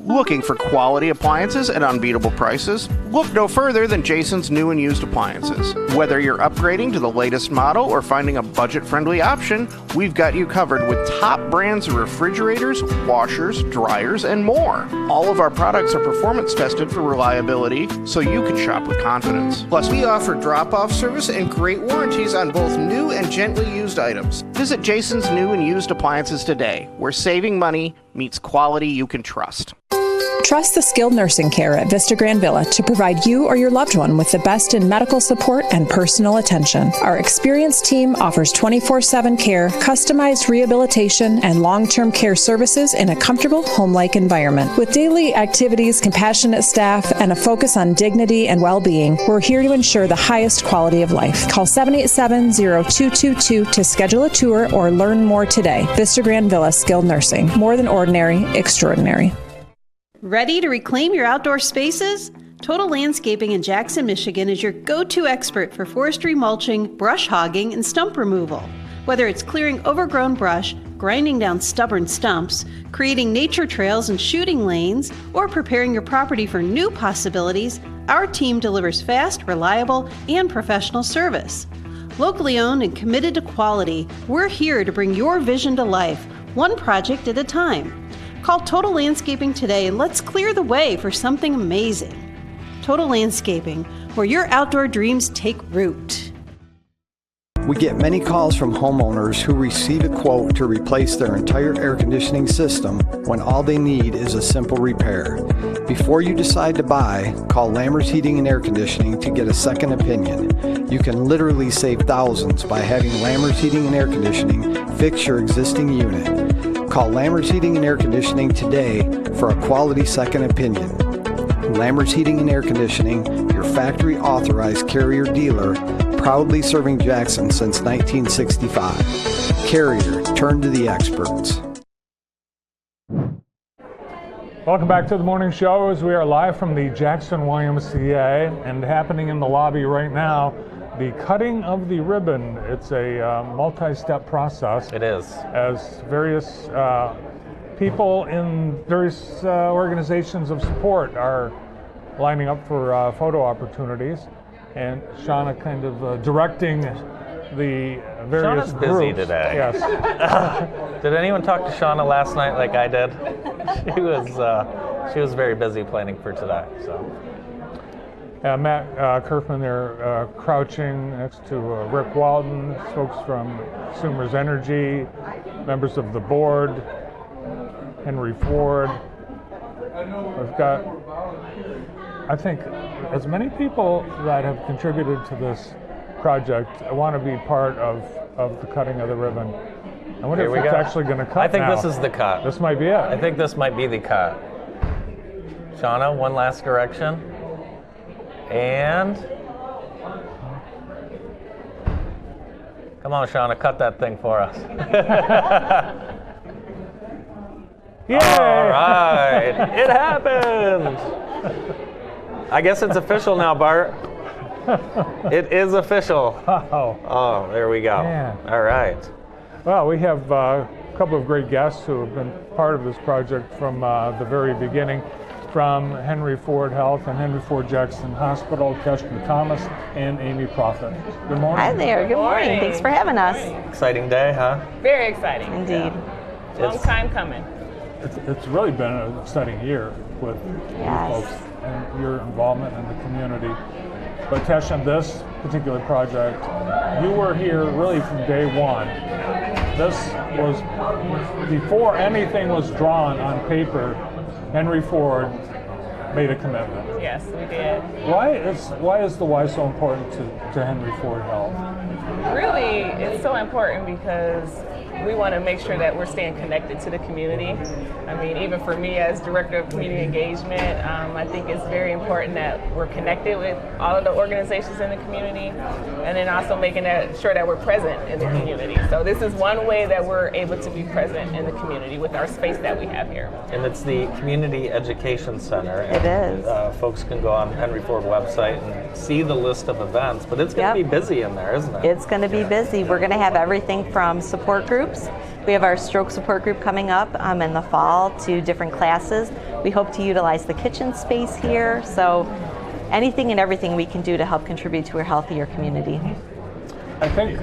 Looking for quality appliances at unbeatable prices? Look no further than Jason's New and Used Appliances. Whether you're upgrading to the latest model or finding a budget-friendly option, we've got you covered with top brands of refrigerators, washers, dryers, and more. All of our products are performance tested for reliability, so you can shop with confidence. Plus, we offer drop-off service and great warranties on both new and gently used items. Visit Jason's New and Used Appliances today, where saving money meets quality you can trust. Trust the skilled nursing care at Vista Grand Villa to provide you or your loved one with the best in medical support and personal attention. Our experienced team offers 24/7 care, customized rehabilitation, and long-term care services in a comfortable, home-like environment. With daily activities, compassionate staff, and a focus on dignity and well-being, we're here to ensure the highest quality of life. Call 787-0222 to schedule a tour or learn more today. Vista Grand Villa Skilled Nursing. More than ordinary, extraordinary. Ready to reclaim your outdoor spaces? Total Landscaping in Jackson, Michigan is your go-to expert for forestry mulching, brush hogging, and stump removal. Whether it's clearing overgrown brush, grinding down stubborn stumps, creating nature trails and shooting lanes, or preparing your property for new possibilities, our team delivers fast, reliable, and professional service. Locally owned and committed to quality, we're here to bring your vision to life, one project at a time. Call Total Landscaping today and let's clear the way for something amazing. Total Landscaping, where your outdoor dreams take root. We get many calls from homeowners who receive a quote to replace their entire air conditioning system when all they need is a simple repair. Before you decide to buy, call Lammers Heating and Air Conditioning to get a second opinion. You can literally save thousands by having Lammers Heating and Air Conditioning fix your existing unit. Call Lammers Heating and Air Conditioning today for a quality second opinion. Lammers Heating and Air Conditioning, your factory authorized Carrier dealer, proudly serving Jackson since 1965. Carrier, turn to the experts. Welcome back to the morning show as we are live from the Jackson YMCA, and happening in the lobby right now, the cutting of the ribbon. It's a multi-step process. It is. As various people in various organizations of support are lining up for photo opportunities, and Shauna kind of directing the various Shauna's busy groups. today. Yes. Did anyone talk to Shauna last night like I did? She was very busy planning for today. So. Matt Kerfman there crouching next to Rick Walton, folks from Consumers Energy, members of the board, Henry Ford. We've got, I think, as many people that have contributed to this project want to be part of the cutting of the ribbon. I wonder if it's actually going to cut I think now. this is the cut. This might be it. I think this might be the cut. Shauna, one last correction. And come on, Shauna, cut that thing for us. Yay! All right, it happened. I guess it's official now, Bart. It is official. Oh, there we go. Man. All right. Well, we have a couple of great guests who have been part of this project from the very beginning. From Henry Ford Health and Henry Ford Jackson Hospital, Keshner Thomas and Amy Prophet. Good morning. Hi there. Good morning. Thanks for having us. Exciting day, huh? Very exciting. Indeed. Long time coming. It's really been an exciting year with you folks and your involvement in the community. But Tesh, on this particular project, you were here really from day one. This was before anything was drawn on paper. Henry Ford made a commitment. Yes, we did. Why is the why so important to Henry Ford Health? Really, it's so important because we want to make sure that we're staying connected to the community. I mean, even for me as Director of Community Engagement, I think it's very important that we're connected with all of the organizations in the community, and then also making sure that we're present in the community. So this is one way that we're able to be present in the community with our space that we have here. And it's the Community Education Center. It is. Folks can go on the Henry Ford website and see the list of events, but it's going to be busy in there, isn't it? It's going to be busy. We're going to have everything from support groups. We have our stroke support group coming up in the fall to different classes. We hope to utilize the kitchen space here. So anything and everything we can do to help contribute to a healthier community. I think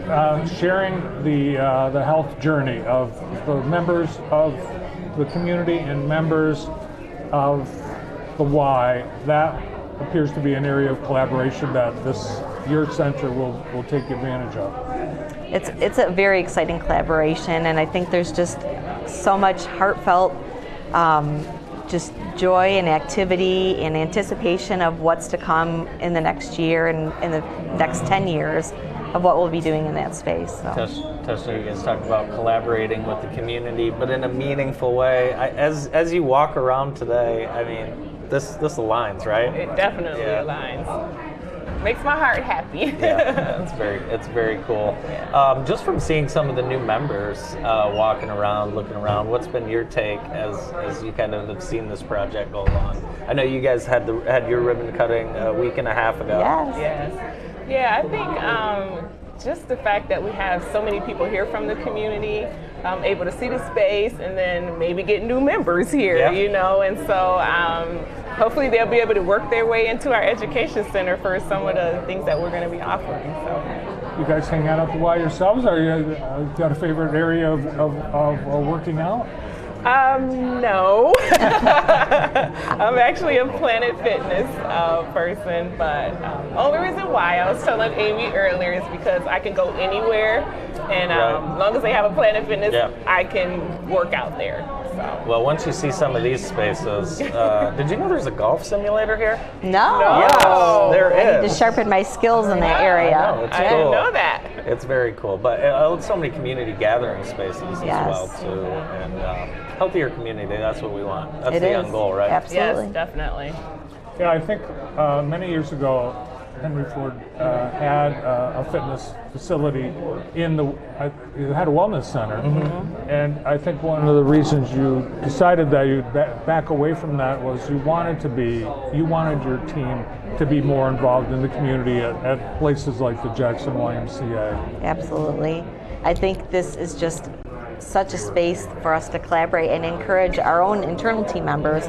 sharing the health journey of the members of the community and members of the Y, that appears to be an area of collaboration that your center will take advantage of. It's a very exciting collaboration, and I think there's just so much heartfelt just joy and activity and anticipation of what's to come in the next year and in the next 10 years of what we'll be doing in that space. So. Tessa, you guys talked about collaborating with the community, but in a meaningful way. As you walk around today, I mean, this aligns, right? It definitely aligns. Makes my heart happy. Yeah, it's very cool. Yeah. Just from seeing some of the new members walking around, looking around, what's been your take as you kind of have seen this project go along? I know you guys had your ribbon cutting a week and a half ago. Yes. Yeah, I think just the fact that we have so many people here from the community, able to see the space, and then maybe get new members here, you know, and so hopefully they'll be able to work their way into our education center for some of the things that we're going to be offering. So. You guys hang out at the Y yourselves? Or you got a favorite area of working out? No. I'm actually a Planet Fitness person, but only reason why I was telling Amy earlier is because I can go anywhere, and as long as they have a Planet Fitness, I can work out there. So. Well, once you see some of these spaces, did you know there's a golf simulator here? No. Yes, there I need is. to sharpen my skills in that area. I know, it's cool. I didn't know that. It's very cool, but so many community gathering spaces as well too, and healthier community. That's what we want. That's the end goal, right? Absolutely. Yes, definitely. Yeah, I think many years ago, Henry Ford had a fitness facility it had a wellness center, and I think one of the reasons you decided that you'd back away from that was you wanted your team to be more involved in the community at places like the Jackson YMCA. Absolutely. I think this is just such a space for us to collaborate and encourage our own internal team members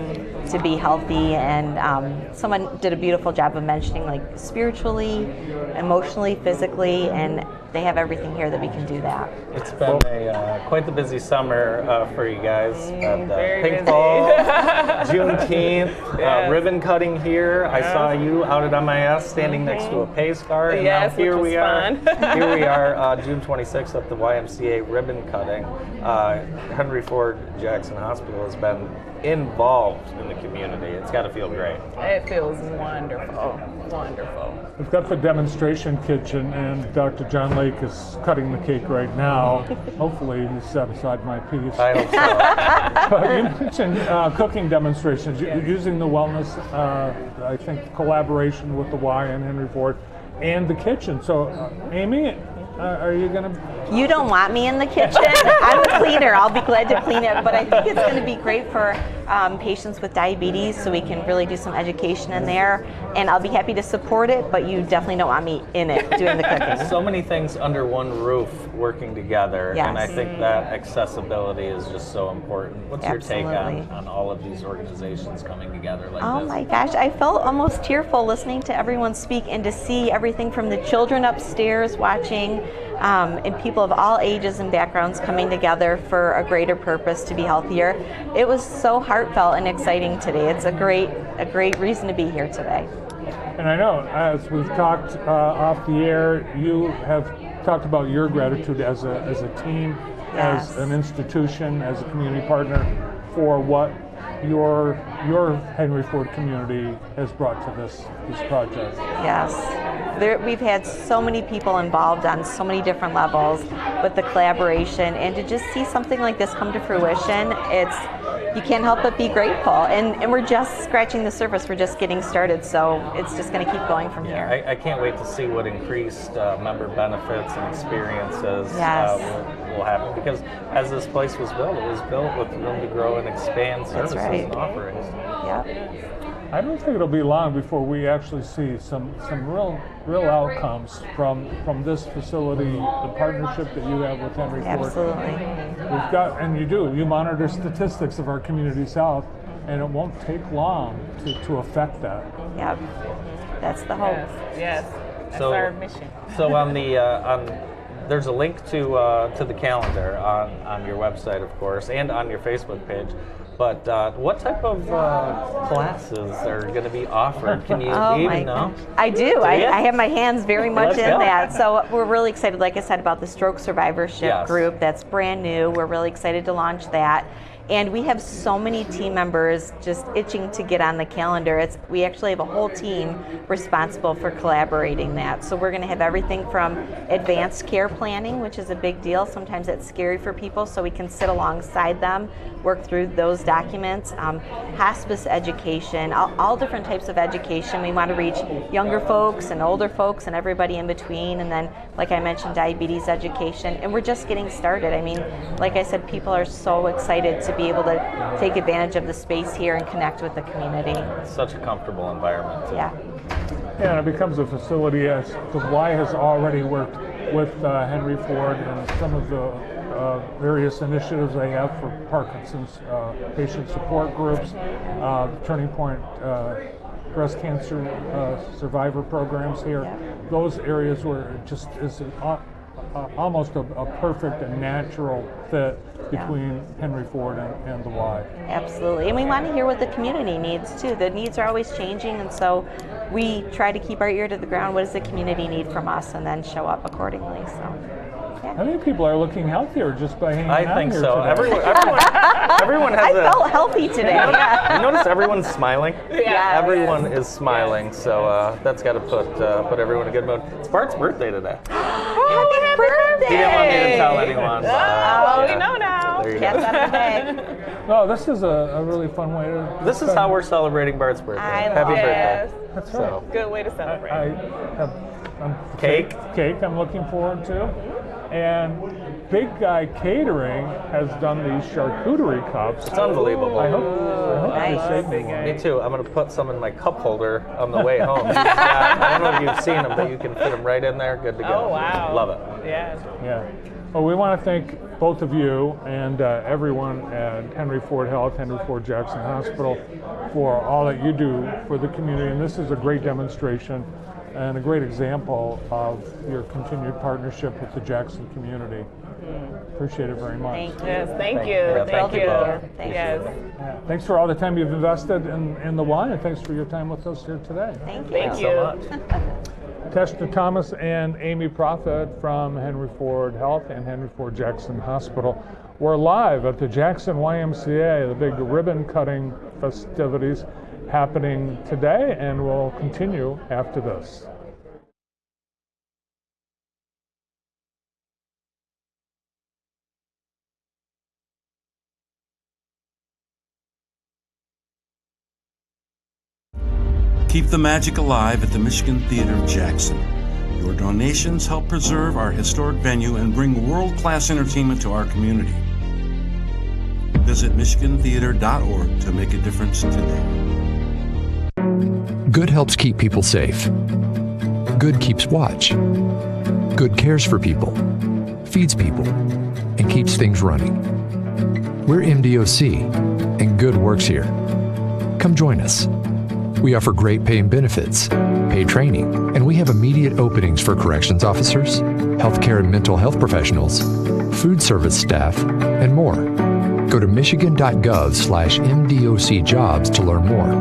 to be healthy, and someone did a beautiful job of mentioning like spiritually, emotionally, physically, and they have everything here that we can do that. It's been quite the busy summer for you guys. Very Pink busy. Ball, Juneteenth, ribbon cutting here. I saw you out at MIS standing next to a pace car, and Yes, now here which we was are. fun. Here we are, June 26th at the YMCA ribbon cutting. Henry Ford Jackson Hospital has been involved in the community. It's got to feel great. It feels wonderful. Wonderful. We've got the demonstration kitchen, and Dr. John Lake is cutting the cake right now. Hopefully he's satisfied my piece. I hope so. You mentioned cooking demonstrations, using the wellness, I think, collaboration with the Y and Henry Ford and the kitchen. So, Amy, are you going to... You don't want me in the kitchen. I'm a cleaner. I'll be glad to clean it. But I think it's going to be great for patients with diabetes, so we can really do some education in there. And I'll be happy to support it, but you definitely don't want me in it doing the cooking. So many things under one roof working together, and I think that accessibility is just so important. What's your take on all of these organizations coming together like this? Oh my gosh, I felt almost tearful listening to everyone speak, and to see everything from the children upstairs watching, and people of all ages and backgrounds coming together for a greater purpose to be healthier. It was so heartfelt and exciting today. It's a great reason to be here today. And I know, as we've talked off the air, you have talked about your gratitude as a team, as an institution, as a community partner, for what your Henry Ford community has brought to this project. Yes. We've had so many people involved on so many different levels with the collaboration, and to just see something like this come to fruition, you can't help but be grateful. And we're just scratching the surface. We're just getting started, so it's just going to keep going from here. I can't wait to see what increased member benefits and experiences will happen, because as this place was built, it was built with room to grow and expand services and offerings. Yep. I don't think it'll be long before we actually see some real outcomes from this facility, the partnership that you have with Henry Ford. Absolutely. You monitor statistics of our community's health, and it won't take long to affect that. Yep. That's the hope. Yes. That's our mission. So on there's a link to the calendar on your website, of course, and on your Facebook page. But what type of classes are going to be offered? Can you even know? I do. I have my hands very much in that. So we're really excited, like I said, about the stroke survivorship group. That's brand new. We're really excited to launch that. And we have so many team members just itching to get on the calendar. We actually have a whole team responsible for collaborating that. So we're going to have everything from advanced care planning, which is a big deal. Sometimes it's scary for people, so we can sit alongside them, work through those documents. Hospice education, all different types of education. We want to reach younger folks and older folks and everybody in between. And then, like I mentioned, diabetes education. And we're just getting started. I mean, like I said, people are so excited to be able to take advantage of the space here and connect with the community. It's such a comfortable environment. Yeah. Yeah, and it becomes a facility, as the Y has already worked with Henry Ford and some of the various initiatives they have for Parkinson's patient support groups, Turning Point breast cancer survivor programs here. Those areas where it just is almost a perfect and natural fit between Henry Ford and the Y. Absolutely, and we want to hear what the community needs too. The needs are always changing, and so we try to keep our ear to the ground. What does the community need from us, and then show up accordingly. So, yeah. I think people are looking healthier just by hanging out I think here so. today. Everyone has I felt healthy today. You notice everyone's smiling? Yeah. Everyone is smiling, so that's got to put everyone in a good mood. It's Bart's birthday today. Happy birthday! He didn't want me to tell anyone. Well, we know now. There you Cats go. out of the bag. No, this is a really fun way to. This is how we're celebrating Bart's birthday. I love Happy it. birthday. That's So, right. Good way to celebrate. I have Cake. Cake I'm looking forward to. And Big Guy Catering has done these charcuterie cups. It's unbelievable. I hope they save me one. Me too. I'm going to put some in my cup holder on the way home. I don't know if you've seen them, but you can fit them right in there. Good to go. Oh, wow. Love it. Yeah. Yeah. Well, we want to thank both of you and everyone at Henry Ford Health, Henry Ford Jackson Hospital for all that you do for the community. And this is a great demonstration and a great example of your continued partnership with the Jackson community. Appreciate it very much. Thank you. Yes, thank you. Yeah, Thank you. Thank Yes. Yeah. Thanks for all the time you've invested in the Y, and thanks for your time with us here today. Thank you. Thank you. So much. Testa Thomas and Amy Prophet from Henry Ford Health and Henry Ford Jackson Hospital. We're live at the Jackson YMCA, the big ribbon cutting festivities happening today, and will continue after this. Keep the magic alive at the Michigan Theater Jackson. Your donations help preserve our historic venue and bring world-class entertainment to our community. Visit michigantheater.org to make a difference today. Good helps keep people safe. Good keeps watch. Good cares for people, feeds people, and keeps things running. We're MDOC, and Good works here. Come join us. We offer great pay and benefits, paid training, and we have immediate openings for corrections officers, healthcare and mental health professionals, food service staff, and more. Go to michigan.gov/MDOC jobs to learn more.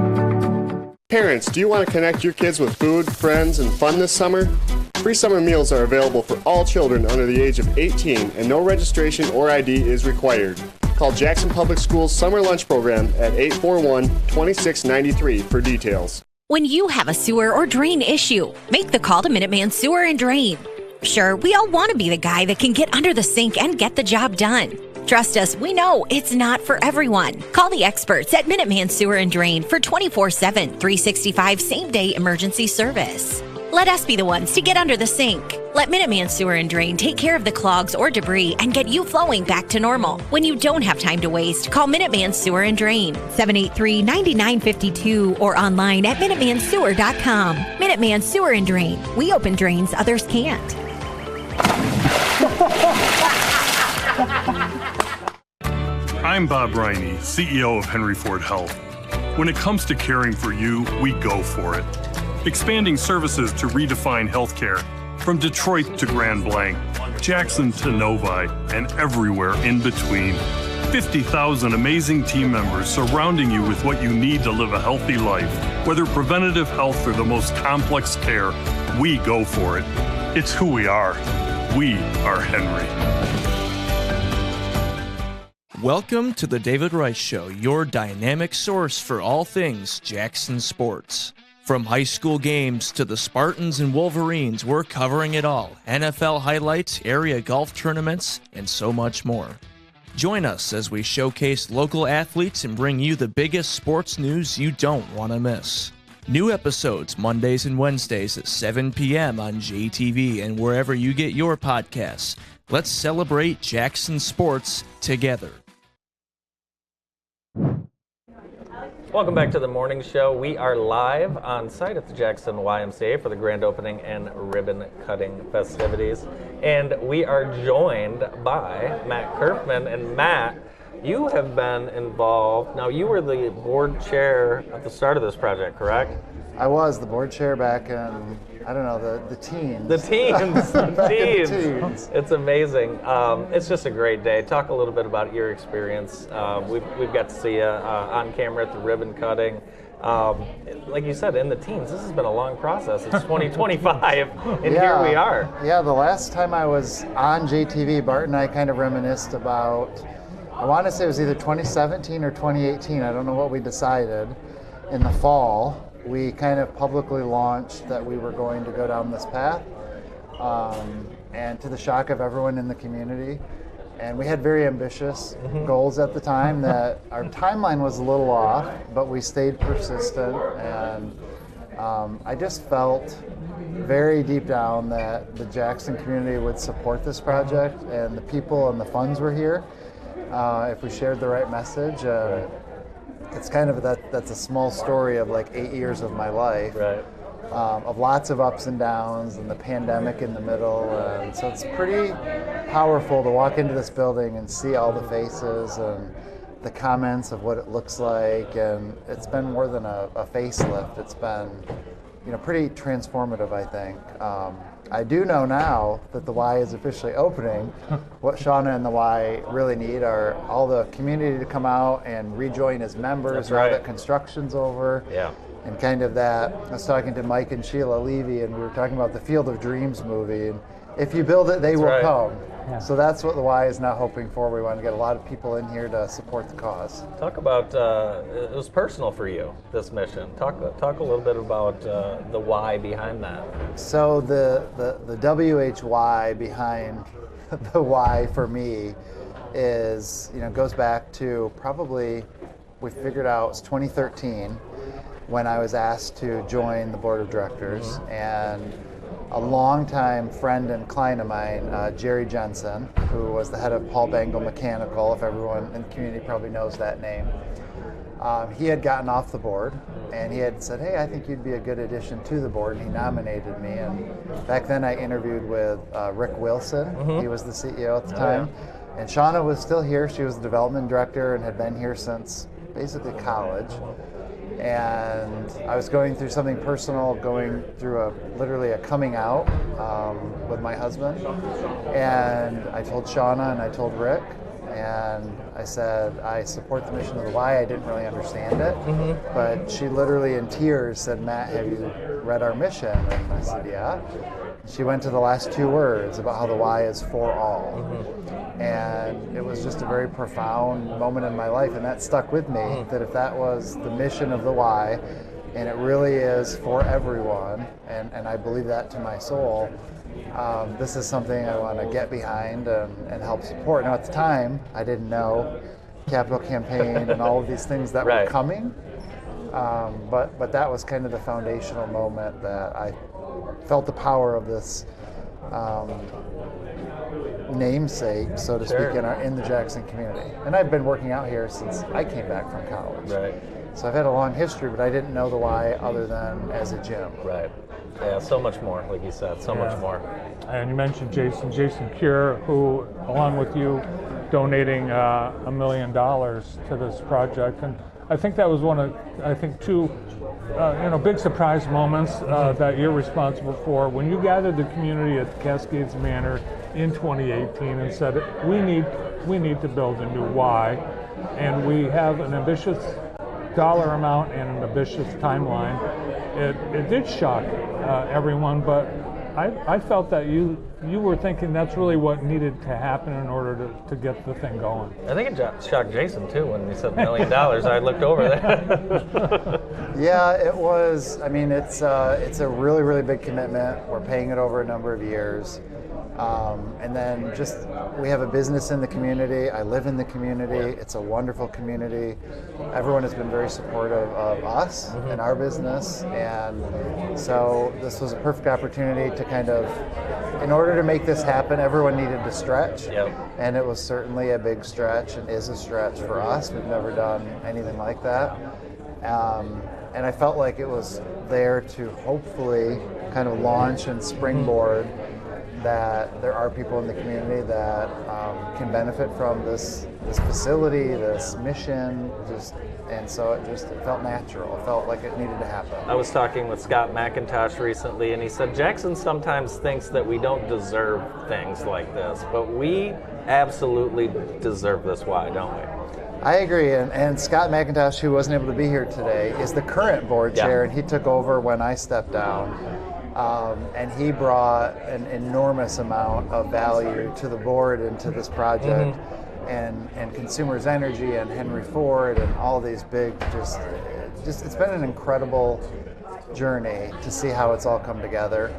Parents, do you want to connect your kids with food, friends, and fun this summer? Free summer meals are available for all children under the age of 18, and no registration or ID is required. Call Jackson Public Schools Summer Lunch Program at 841-2693 for details. When you have a sewer or drain issue, make the call to Minuteman Sewer and Drain. Sure, we all want to be the guy that can get under the sink and get the job done. Trust us, we know it's not for everyone. Call the experts at Minuteman Sewer and Drain for 24/7, 365 same-day emergency service. Let us be the ones to get under the sink. Let Minuteman Sewer and Drain take care of the clogs or debris and get you flowing back to normal. When you don't have time to waste, call Minuteman Sewer and Drain, 783-9952, or online at MinutemanSewer.com. Minuteman Sewer and Drain. We open drains others can't. I'm Bob Riney, CEO of Henry Ford Health. When it comes to caring for you, we go for it. Expanding services to redefine healthcare from Detroit to Grand Blanc, Jackson to Novi, and everywhere in between. 50,000 amazing team members surrounding you with what you need to live a healthy life. Whether preventative health or the most complex care, we go for it. It's who we are. We are Henry. Welcome to the David Rice Show, your dynamic source for all things Jackson sports. From high school games to the Spartans and Wolverines, we're covering it all. NFL highlights, area golf tournaments, and so much more. Join us as we showcase local athletes and bring you the biggest sports news you don't want to miss. New episodes Mondays and Wednesdays at 7 p.m. on JTV and wherever you get your podcasts. Let's celebrate Jackson sports together. Welcome back to the morning show. We are live on site at the Jackson YMCA for the grand opening and ribbon cutting festivities. And we are joined by Matt Kerfman. And Matt, you have been involved. Now, you were the board chair at the start of this project, correct? I was the board chair back in, I don't know, the teens. The teens. Back in the teens. It's amazing. It's just a great day. Talk a little bit about your experience. We've got to see you on camera at the ribbon cutting. Like you said, in the teens, this has been a long process. It's 2025, and here we are. Yeah, the last time I was on JTV, Bart and I kind of reminisced about, I want to say it was either 2017 or 2018. I don't know what we decided. In the fall, we kind of publicly launched that we were going to go down this path, and to the shock of everyone in the community. And we had very ambitious goals at the time that our timeline was a little off, but we stayed persistent. And I just felt very deep down that the Jackson community would support this project, and the people and the funds were here. If we shared the right message, it's kind of that's a small story of like 8 years of my life. Right. Of lots of ups and downs and the pandemic in the middle. And so it's pretty powerful to walk into this building and see all the faces and the comments of what it looks like. And it's been more than a facelift. It's been, pretty transformative, I think. I do know now that the Y is officially opening. What Shauna and the Y really need are all the community to come out and rejoin as members. That's right. Now that construction's over. Yeah. And kind of that, I was talking to Mike and Sheila Levy, and we were talking about the Field of Dreams movie. And if you build it, they will come. Yeah. So that's what the Y is now hoping for. We want to get a lot of people in here to support the cause. Talk about, it was personal for you, this mission. Talk a little bit about the why behind that. So the WHY behind the Y for me is, goes back to probably, we figured out it was 2013 when I was asked to join the board of directors. And a longtime friend and client of mine, Jerry Jensen, who was the head of Paul Bangle Mechanical, if everyone in the community probably knows that name. He had gotten off the board, and he had said, hey, I think you'd be a good addition to the board, and he nominated me. And back then I interviewed with Rick Wilson. He was the CEO at the time. And Shauna was still here. She was the development director and had been here since basically college. And I was going through something personal, going through literally a coming out with my husband. And I told Shauna and I told Rick, and I said, I support the mission of the Y. I didn't really understand it, but she literally in tears said, Matt, have you read our mission? And I said, yeah. She went to the last two words about how the Y is for all. And it was just a very profound moment in my life, and that stuck with me, that if that was the mission of the Y, and it really is for everyone, and I believe that to my soul, this is something I want to get behind and help support. Now at the time, I didn't know capital campaign and all of these things that were coming, but that was kind of the foundational moment that I felt the power of this namesake, so to speak, in the Jackson community. And I've been working out here since I came back from college. Right. So I've had a long history, but I didn't know the Y other than as a gym. Right. Yeah, so much more, like you said, so much more. And you mentioned Jason Cure, who, along with you, donating $1 million to this project. And I think that was one of, two big surprise moments that you're responsible for when you gathered the community at Cascades Manor in 2018 and said, we need to build a new Y, and we have an ambitious dollar amount and an ambitious timeline. It did shock everyone, but I felt that you were thinking that's really what needed to happen in order to get the thing going. I think it shocked Jason too when he said $1 million. I looked over there. Yeah, it was. I mean, it's a really, really big commitment. We're paying it over a number of years. And then we have a business in the community. I live in the community. It's a wonderful community. Everyone has been very supportive of us and our business. And so this was a perfect opportunity to kind of, in order to make this happen, everyone needed to stretch. And it was certainly a big stretch and is a stretch for us. We've never done anything like that. And I felt like it was there to hopefully kind of launch and springboard that there are people in the community that can benefit from this facility, this mission, and so it felt natural. It felt like it needed to happen. I was talking with Scott McIntosh recently, and he said Jackson sometimes thinks that we don't deserve things like this, but we absolutely deserve this. Why, don't we? I agree, and Scott McIntosh, who wasn't able to be here today, is the current board chair, and he took over when I stepped down. And he brought an enormous amount of value to the board and to this project, and Consumers Energy and Henry Ford and all these big, just it's been an incredible journey to see how it's all come together.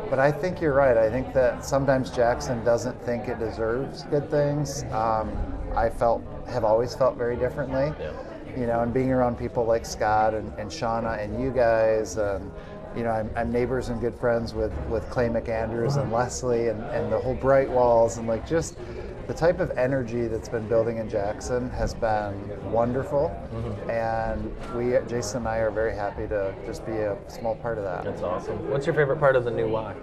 But I think you're right. I think that sometimes Jackson doesn't think it deserves good things. I have always felt very differently, and being around people like Scott and Shauna and you guys, I'm neighbors and good friends with Clay McAndrews and Leslie and the whole Bright Walls, and like just the type of energy that's been building in Jackson has been wonderful, and Jason and I are very happy to just be a small part of that. That's awesome. What's your favorite part of the new Y?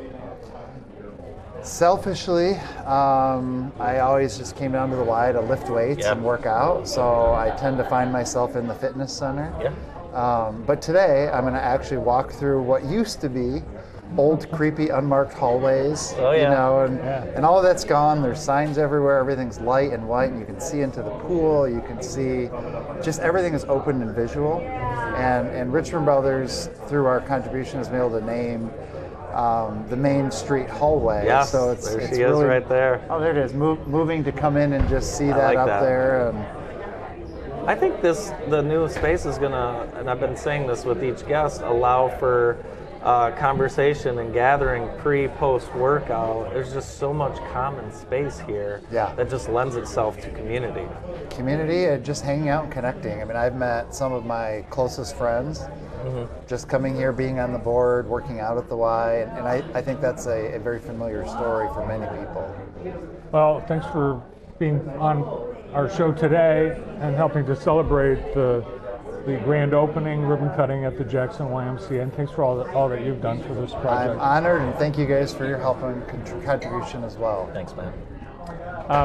Selfishly, I always just came down to the Y to lift weights and work out, so I tend to find myself in the fitness center. But today, I'm going to actually walk through what used to be old, creepy, unmarked hallways, and all of that's gone. There's signs everywhere. Everything's light and white, and you can see into the pool. You can see just everything is open and visual. And Richmond Brothers, through our contribution, has been able to name the main street hallway. Yes, so there it's she really, is right there. Oh, there it is. Moving to come in and just see that up there. And I think the new space is gonna, and I've been saying this with each guest, allow for conversation and gathering pre-post workout. There's just so much common space here that just lends itself to community. Community, just hanging out and connecting. I mean, I've met some of my closest friends just coming here, being on the board, working out at the Y, and I think that's a very familiar story for many people. Well, thanks for being on our show today and helping to celebrate the grand opening, ribbon cutting at the Jackson YMCA, and thanks for all that you've done for this project. I'm honored, and thank you guys for your help and contribution as well. Thanks, man.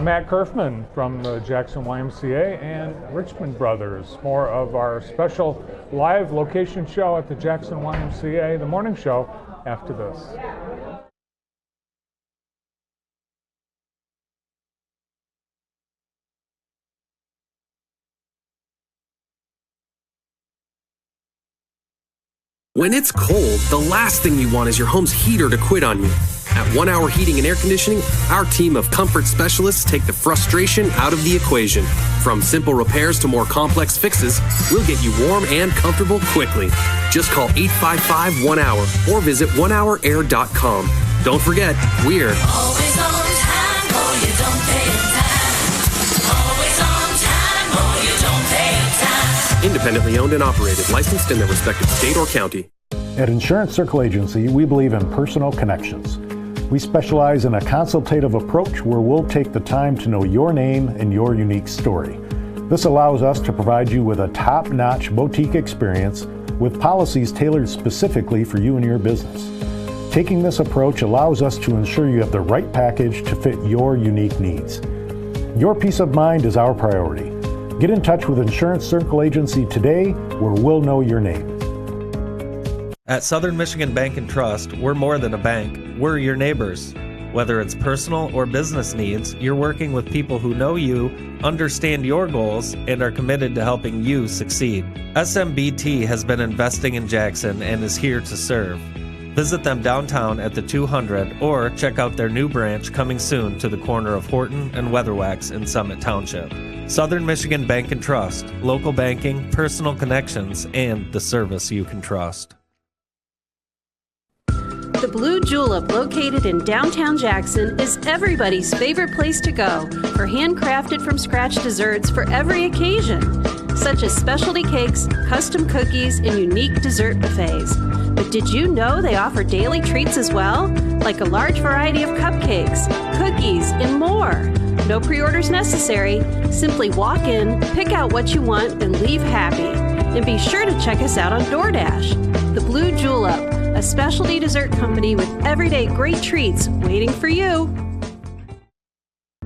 Matt Kerfman from the Jackson YMCA and Richmond Brothers. More of our special live location show at the Jackson YMCA, the morning show, after this. When it's cold, the last thing you want is your home's heater to quit on you. At 1 Hour Heating and Air Conditioning, our team of comfort specialists take the frustration out of the equation. From simple repairs to more complex fixes, we'll get you warm and comfortable quickly. Just call 855-1HOUR or visit onehourair.com. Don't forget, we're always on time or you don't pay time. Always on time or you don't pay time. independently owned and operated, licensed in their respective state or county. At Insurance Circle Agency, we believe in personal connections. We specialize in a consultative approach where we'll take the time to know your name and your unique story. This allows us to provide you with a top-notch boutique experience with policies tailored specifically for you and your business. Taking this approach allows us to ensure you have the right package to fit your unique needs. Your peace of mind is our priority. Get in touch with Insurance Circle Agency today, where we'll know your name. At Southern Michigan Bank and Trust, we're more than a bank, we're your neighbors. Whether it's personal or business needs, you're working with people who know you, understand your goals, and are committed to helping you succeed. SMBT has been investing in Jackson and is here to serve. Visit them downtown at the 200 or check out their new branch coming soon to the corner of Horton and Weatherwax in Summit Township. Southern Michigan Bank and Trust, local banking, personal connections, and the service you can trust. The Blue Julep, located in downtown Jackson, is everybody's favorite place to go for handcrafted from scratch desserts for every occasion, such as specialty cakes, custom cookies, and unique dessert buffets. But did you know they offer daily treats as well? Like a large variety of cupcakes, cookies, and more. No pre-orders necessary. Simply walk in, pick out what you want, and leave happy. And be sure to check us out on DoorDash. The Blue Julep, a specialty dessert company with everyday great treats waiting for you.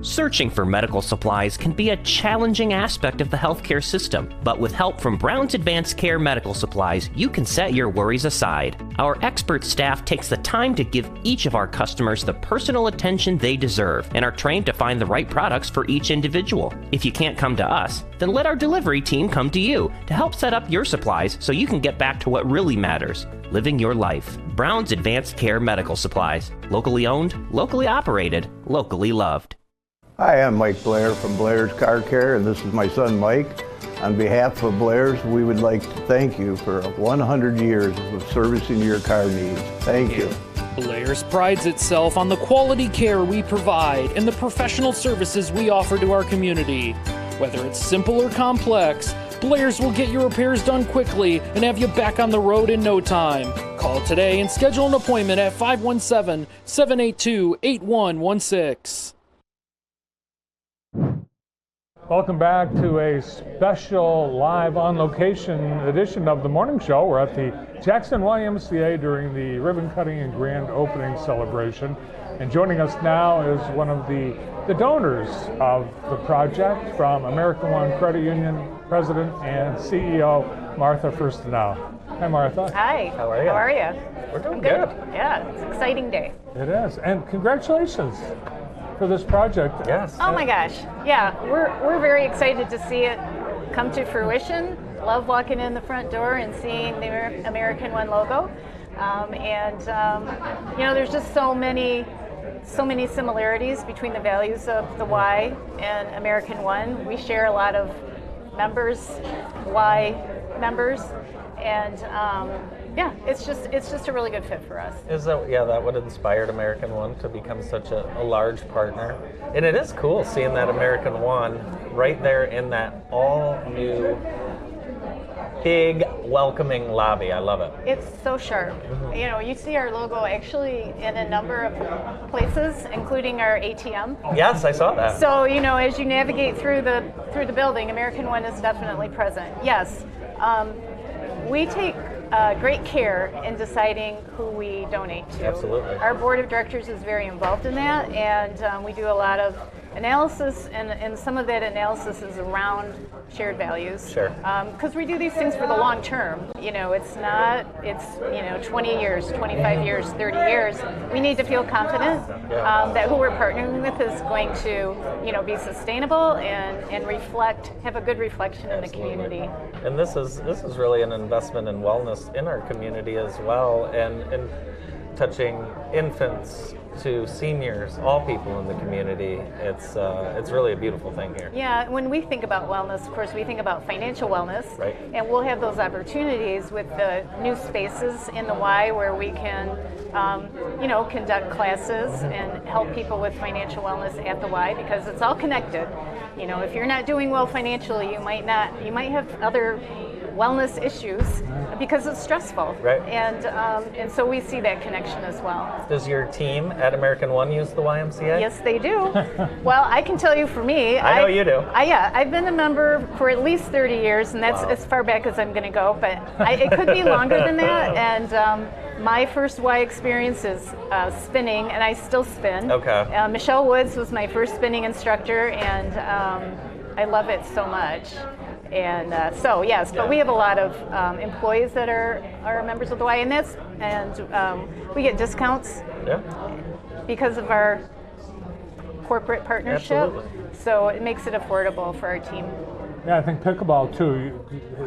Searching for medical supplies can be a challenging aspect of the healthcare system, but with help from Brown's Advanced Care Medical Supplies, you can set your worries aside. Our expert staff takes the time to give each of our customers the personal attention they deserve and are trained to find the right products for each individual. If you can't come to us, then let our delivery team come to you to help set up your supplies so you can get back to what really matters, living your life. Brown's Advanced Care Medical Supplies. Locally owned, locally operated, locally loved. Hi, I'm Mike Blair from Blair's Car Care, and this is my son Mike. On behalf of Blair's, we would like to thank you for 100 years of servicing your car needs. Thank you. Blair's prides itself on the quality care we provide and the professional services we offer to our community. Whether it's simple or complex, Blair's will get your repairs done quickly and have you back on the road in no time. Call today and schedule an appointment at 517-782-8116. Welcome back to a special live on location edition of the morning show. We're at the Jackson YMCA during the ribbon cutting and grand opening celebration. And joining us now is one of the donors of the project from American One Credit Union, President and CEO Martha Firstenau. Hi, Martha. Hi. How are you? How are you? We're doing good. good. Yeah, it's an exciting day. It is. And congratulations for this project. Yes. Oh my gosh. Yeah, we're very excited to see it come to fruition. Love walking in the front door and seeing the American One logo. You know, there's just so many similarities between the values of the Y and American One. We share a lot of members, Y members, and yeah, it's just a really good fit for us. Is that what inspired American One to become such a large partner? And it is cool seeing that American One right there in that all new big welcoming lobby. I love it. It's so sharp. Mm-hmm. You know, you see our logo actually in a number of places, including our ATM. Yes, I saw that. So, you know, as you navigate through the building, American One is definitely present. Yes. We take great care in deciding who we donate to. Absolutely. Our board of directors is very involved in that, and we do a lot of analysis, and some of that analysis is around shared values. Sure. Because we do these things for the long term. You know, it's 20 years, 25 years, 30 years. We need to feel confident that who we're partnering with is going to, you know, be sustainable and have a good reflection in the community. And this is really an investment in wellness in our community as well, and touching infants to seniors, all people in the community. It's really a beautiful thing here. Yeah, when we think about wellness, of course, we think about financial wellness, right? And we'll have those opportunities with the new spaces in the Y where we can, you know, conduct classes and help people with financial wellness at the Y, because it's all connected. You know, if you're not doing well financially, you might have other wellness issues because it's stressful. Right. And so we see that connection as well. Does your team at American One use the YMCA? Yes, they do. Well, I can tell you for me. I know you do. I've been a member for at least 30 years, and that's as far back as I'm going to go, but it could be longer than that. And my first Y experience is spinning, and I still spin. Okay. Michelle Woods was my first spinning instructor, and I love it so much. And so yes, but we have a lot of employees that are members of the Y, and we get discounts because of our corporate partnership. Absolutely. So it makes it affordable for our team. Yeah, I think pickleball too.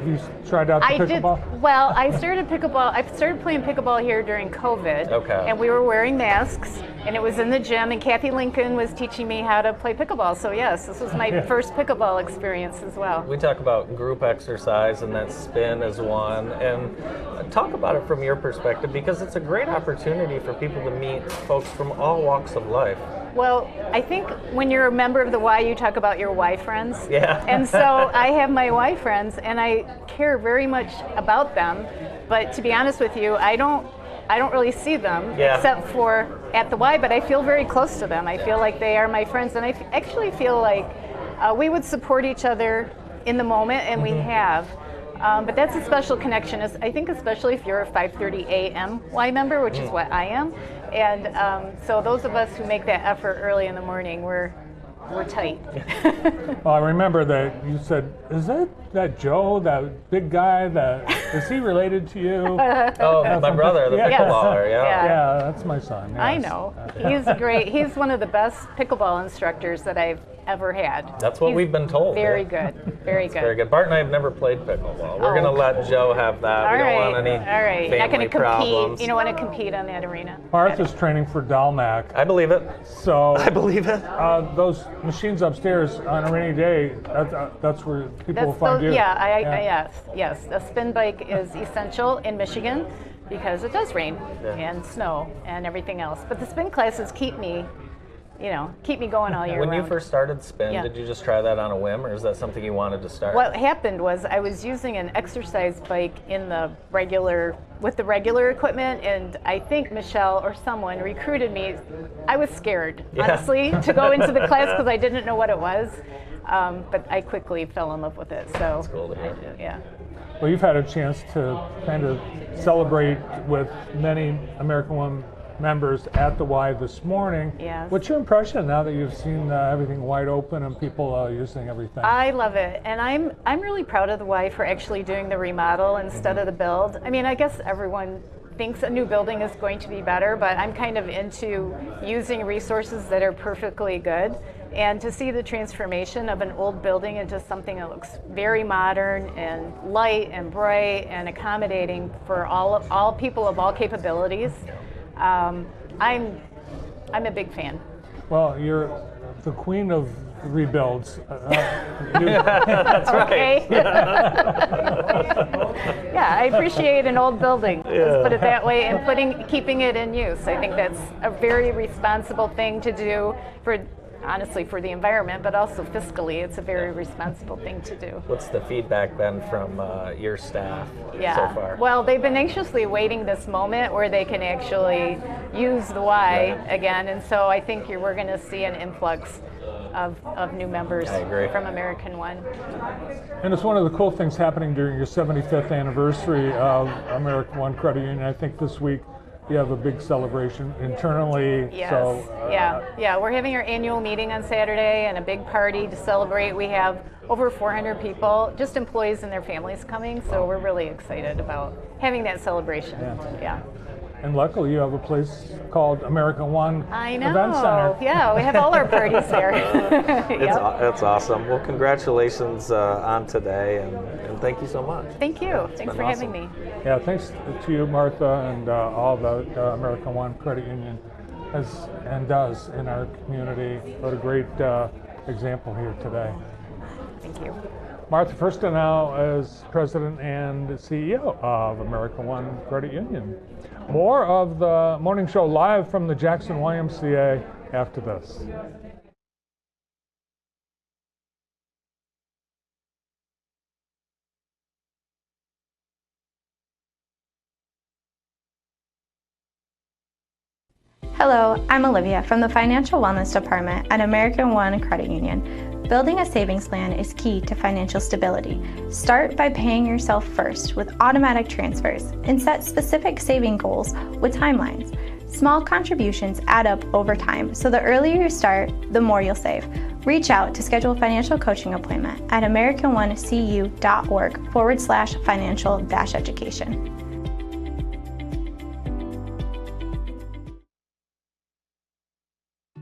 You tried out the pickleball? Well, I started pickleball. I started playing pickleball here during COVID. Okay. And we were wearing masks, and it was in the gym, and Kathy Lincoln was teaching me how to play pickleball. So yes, this was my first pickleball experience as well. We talk about group exercise, and that spin is one. And talk about it from your perspective, because it's a great opportunity for people to meet folks from all walks of life. Well, I think when you're a member of the Y, you talk about your Y friends. Yeah. And so I have my Y friends, and I care very much about them. But to be honest with you, I don't really see them except for at the Y, but I feel very close to them. I feel like they are my friends, and I actually feel like we would support each other in the moment, and we have. But that's a special connection, I think, especially if you're a 5:30 a.m. Y member, which is what I am. And so those of us who make that effort early in the morning, we're tight. Well, I remember that you said, "Is that Joe, that big guy? Is he related to you?" Oh, my brother, the pickleballer. Yeah, that's my son. Yes. I know. He's great. He's one of the best pickleball instructors that I've ever had. That's what we've been told. Very good. Very good. Very good. Bart and I have never played pickleball. We're going to let Joe have that. We don't want any family Not going to problems. compete. You don't want to compete on that arena. Martha's training for Dalmac. I believe it. So I believe it. Those machines upstairs on a rainy day, that's where people will find you. Yeah, yes. A spin bike is essential in Michigan because it does rain and snow and everything else. But the spin classes keep me going all year round. When you first started spin, did you just try that on a whim, or is that something you wanted to start? What happened was I was using an exercise bike with the regular equipment, and I think Michelle or someone recruited me. I was scared, honestly, to go into the class because I didn't know what it was, but I quickly fell in love with it. So that's cool to hear. Yeah. Well, you've had a chance to kind of celebrate with many American One members at the Y this morning. Yes. What's your impression now that you've seen everything wide open and people using everything? I love it, and I'm really proud of the Y for actually doing the remodel instead of the build. I mean, I guess everyone thinks a new building is going to be better, but I'm kind of into using resources that are perfectly good. And to see the transformation of an old building into something that looks very modern and light and bright and accommodating for all people of all capabilities, I'm a big fan. Well, you're the queen of rebuilds. That's right. Yeah, I appreciate an old building. Let's put it that way, and keeping it in use. I think that's a very responsible thing to do honestly for the environment, but also fiscally, it's a very responsible thing to do. What's the feedback been from your staff so far? Well, they've been anxiously awaiting this moment where they can actually use the Y again, and so I think we're going to see an influx of new members from American One. And it's one of the cool things happening during your 75th anniversary of American One Credit Union. I think this week you have a big celebration internally. Yes. So, yeah. We're having our annual meeting on Saturday and a big party to celebrate. We have over 400 people, just employees and their families coming. So we're really excited about having that celebration. Yeah. And luckily, you have a place called American One Event Center. Yeah, we have all our parties there. It's awesome. Well, congratulations on today, and thank you so much. Thank you. Thanks for having me. Yeah, thanks to you, Martha, and all the American One Credit Union has and does in our community. What a great example here today. Thank you. Martha Fursta now is President and CEO of American One Credit Union. More of the morning show live from the Jackson YMCA after this. Hello, I'm Olivia from the Financial Wellness Department at American One Credit Union. Building a savings plan is key to financial stability. Start by paying yourself first with automatic transfers and set specific saving goals with timelines. Small contributions add up over time, so the earlier you start, the more you'll save. Reach out to schedule a financial coaching appointment at americanone.org/financial-education.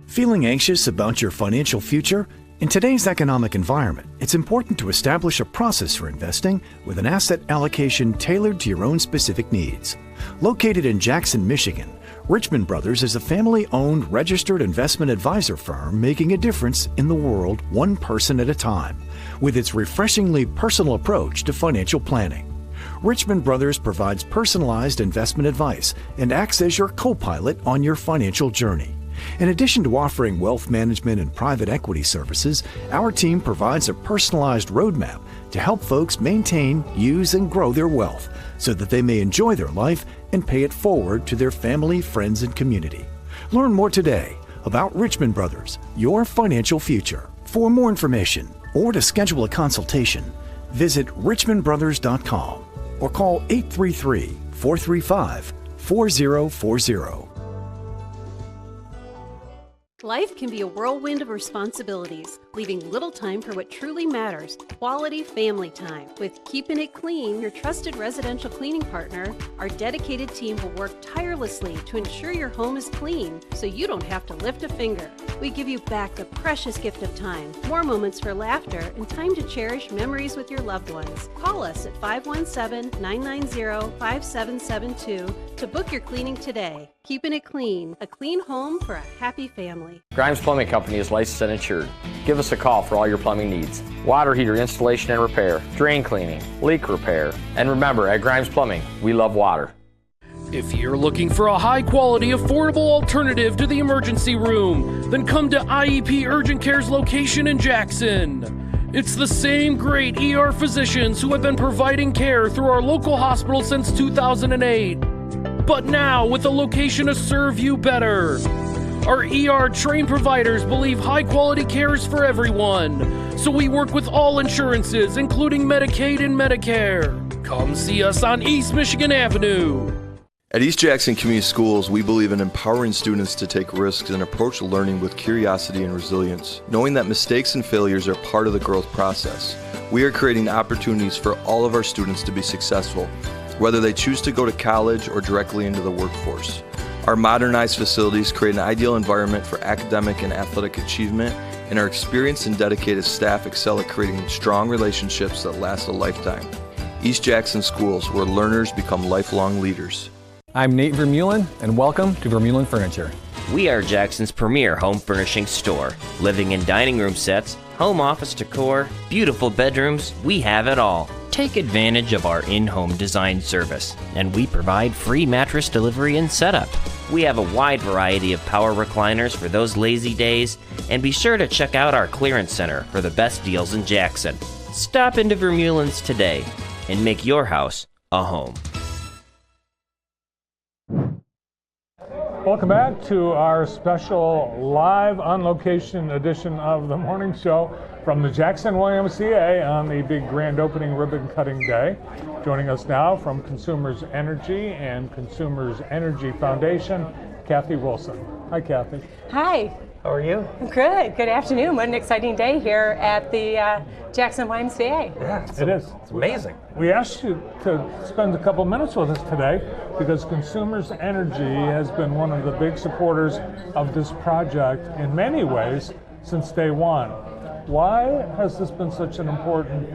Feeling anxious about your financial future? In today's economic environment, it's important to establish a process for investing with an asset allocation tailored to your own specific needs. Located in Jackson, Michigan, Richmond Brothers is a family-owned registered investment advisor firm making a difference in the world one person at a time with its refreshingly personal approach to financial planning. Richmond Brothers provides personalized investment advice and acts as your co-pilot on your financial journey. In addition to offering wealth management and private equity services, our team provides a personalized roadmap to help folks maintain, use, and grow their wealth so that they may enjoy their life and pay it forward to their family, friends, and community. Learn more today about Richmond Brothers, your financial future. For more information or to schedule a consultation, Visit richmondbrothers.com or call 833-435-4040. Life can be a whirlwind of responsibilities, leaving little time for what truly matters, quality family time. With Keeping It Clean, your trusted residential cleaning partner, our dedicated team will work tirelessly to ensure your home is clean so you don't have to lift a finger. We give you back the precious gift of time, more moments for laughter, and time to cherish memories with your loved ones. Call us at 517-990-5772 to book your cleaning today. Keeping It Clean, a clean home for a happy family. Grimes Plumbing Company is licensed and insured. Give us a call for all your plumbing needs. Water heater installation and repair, drain cleaning, leak repair. And remember, at Grimes Plumbing, we love water. If you're looking for a high-quality, affordable alternative to the emergency room, then come to IEP Urgent Care's location in Jackson. It's the same great ER physicians who have been providing care through our local hospital since 2008. But now, with a location to serve you better. Our ER-trained providers believe high-quality care is for everyone, so we work with all insurances, including Medicaid and Medicare. Come see us on East Michigan Avenue. At East Jackson Community Schools, we believe in empowering students to take risks and approach learning with curiosity and resilience, knowing that mistakes and failures are part of the growth process. We are creating opportunities for all of our students to be successful, whether they choose to go to college or directly into the workforce. Our modernized facilities create an ideal environment for academic and athletic achievement, and our experienced and dedicated staff excel at creating strong relationships that last a lifetime. East Jackson Schools, where learners become lifelong leaders. I'm Nate Vermeulen, and welcome to Vermeulen Furniture. We are Jackson's premier home furnishing store. Living and dining room sets, home office decor, beautiful bedrooms, we have it all. Take advantage of our in-home design service, and we provide free mattress delivery and setup. We have a wide variety of power recliners for those lazy days, and be sure to check out our clearance center for the best deals in Jackson. Stop into Vermeulen's today and make your house a home. Welcome back to our special live on location edition of the morning show from the Jackson YMCA on the big grand opening ribbon cutting day. Joining us now from Consumers Energy and Consumers Energy Foundation, Kathy Wilson. Hi, Kathy. Hi. How are you? Good. Good afternoon. What an exciting day here at the Jackson YMCA. Yeah, it is. It's amazing. We asked you to spend a couple minutes with us today because Consumers Energy has been one of the big supporters of this project in many ways since day one. Why has this been such an important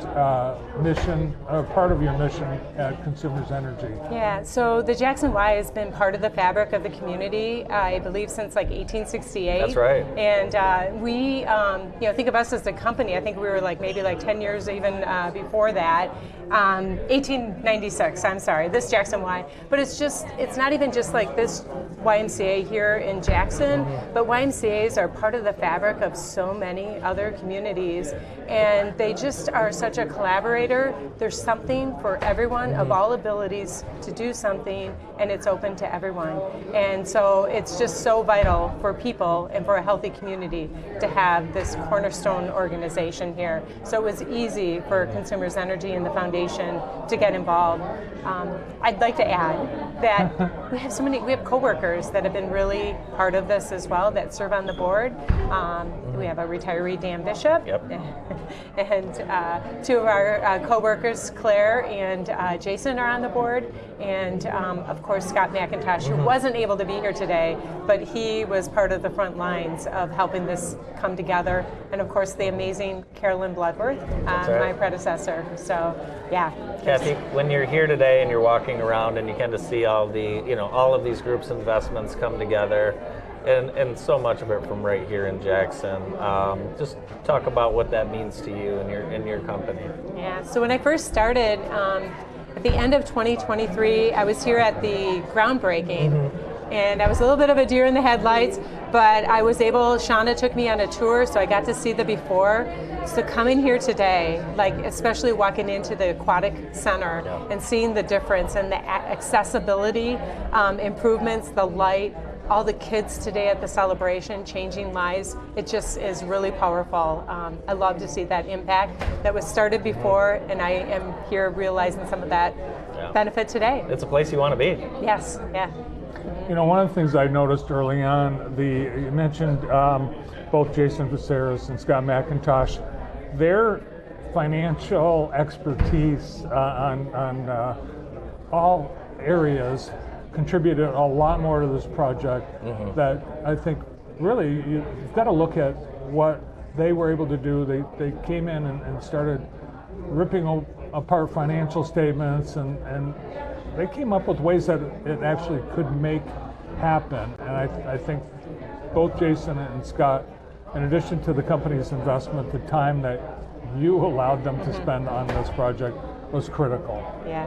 mission, part of your mission at Consumers Energy? Yeah, so the Jackson Y has been part of the fabric of the community, I believe, since like 1868. That's right. And we, think of us as a company. I think we were maybe 10 years even before that. 1896, I'm sorry, this Jackson Y. But it's not even just like this YMCA here in Jackson, but YMCAs are part of the fabric of so many other communities, and they just are such a collaborator. There's something for everyone of all abilities to do something, and it's open to everyone. And so it's just so vital for people and for a healthy community to have this cornerstone organization here. So it was easy for Consumers Energy and the foundation to get involved. I'd like to add that we have coworkers that have been really part of this as well that serve on the board. We have a retiree, Dan Bishop, and two of our coworkers, Claire and Jason, are on the board, and of course Scott McIntosh, who wasn't able to be here today, but he was part of the front lines of helping this come together, and of course the amazing Carolyn Bloodworth, my predecessor. So yeah. Kathy, when you're here today and you're walking around and you kind of see all of these groups' investments come together, and so much of it from right here in Jackson, just talk about what that means to you and your company. Yeah. So when I first started, at the end of 2023, I was here at the groundbreaking. And I was a little bit of a deer in the headlights, but I was able, Shauna took me on a tour, so I got to see the before. So coming here today, especially walking into the aquatic center and seeing the difference and the accessibility improvements, the light, all the kids today at the celebration, changing lives, it just is really powerful. I love to see that impact that was started before, and I am here realizing some of that benefit today. It's a place you want to be. Yes, yeah. You know, one of the things I noticed early on, you mentioned both Jason Viseras and Scott McIntosh, their financial expertise on all areas contributed a lot more to this project that I think really you've got to look at what they were able to do. They came in and started ripping apart financial statements and they came up with ways that it actually could make happen. And I think both Jason and Scott, in addition to the company's investment, the time that you allowed them to spend on this project was critical. Yeah.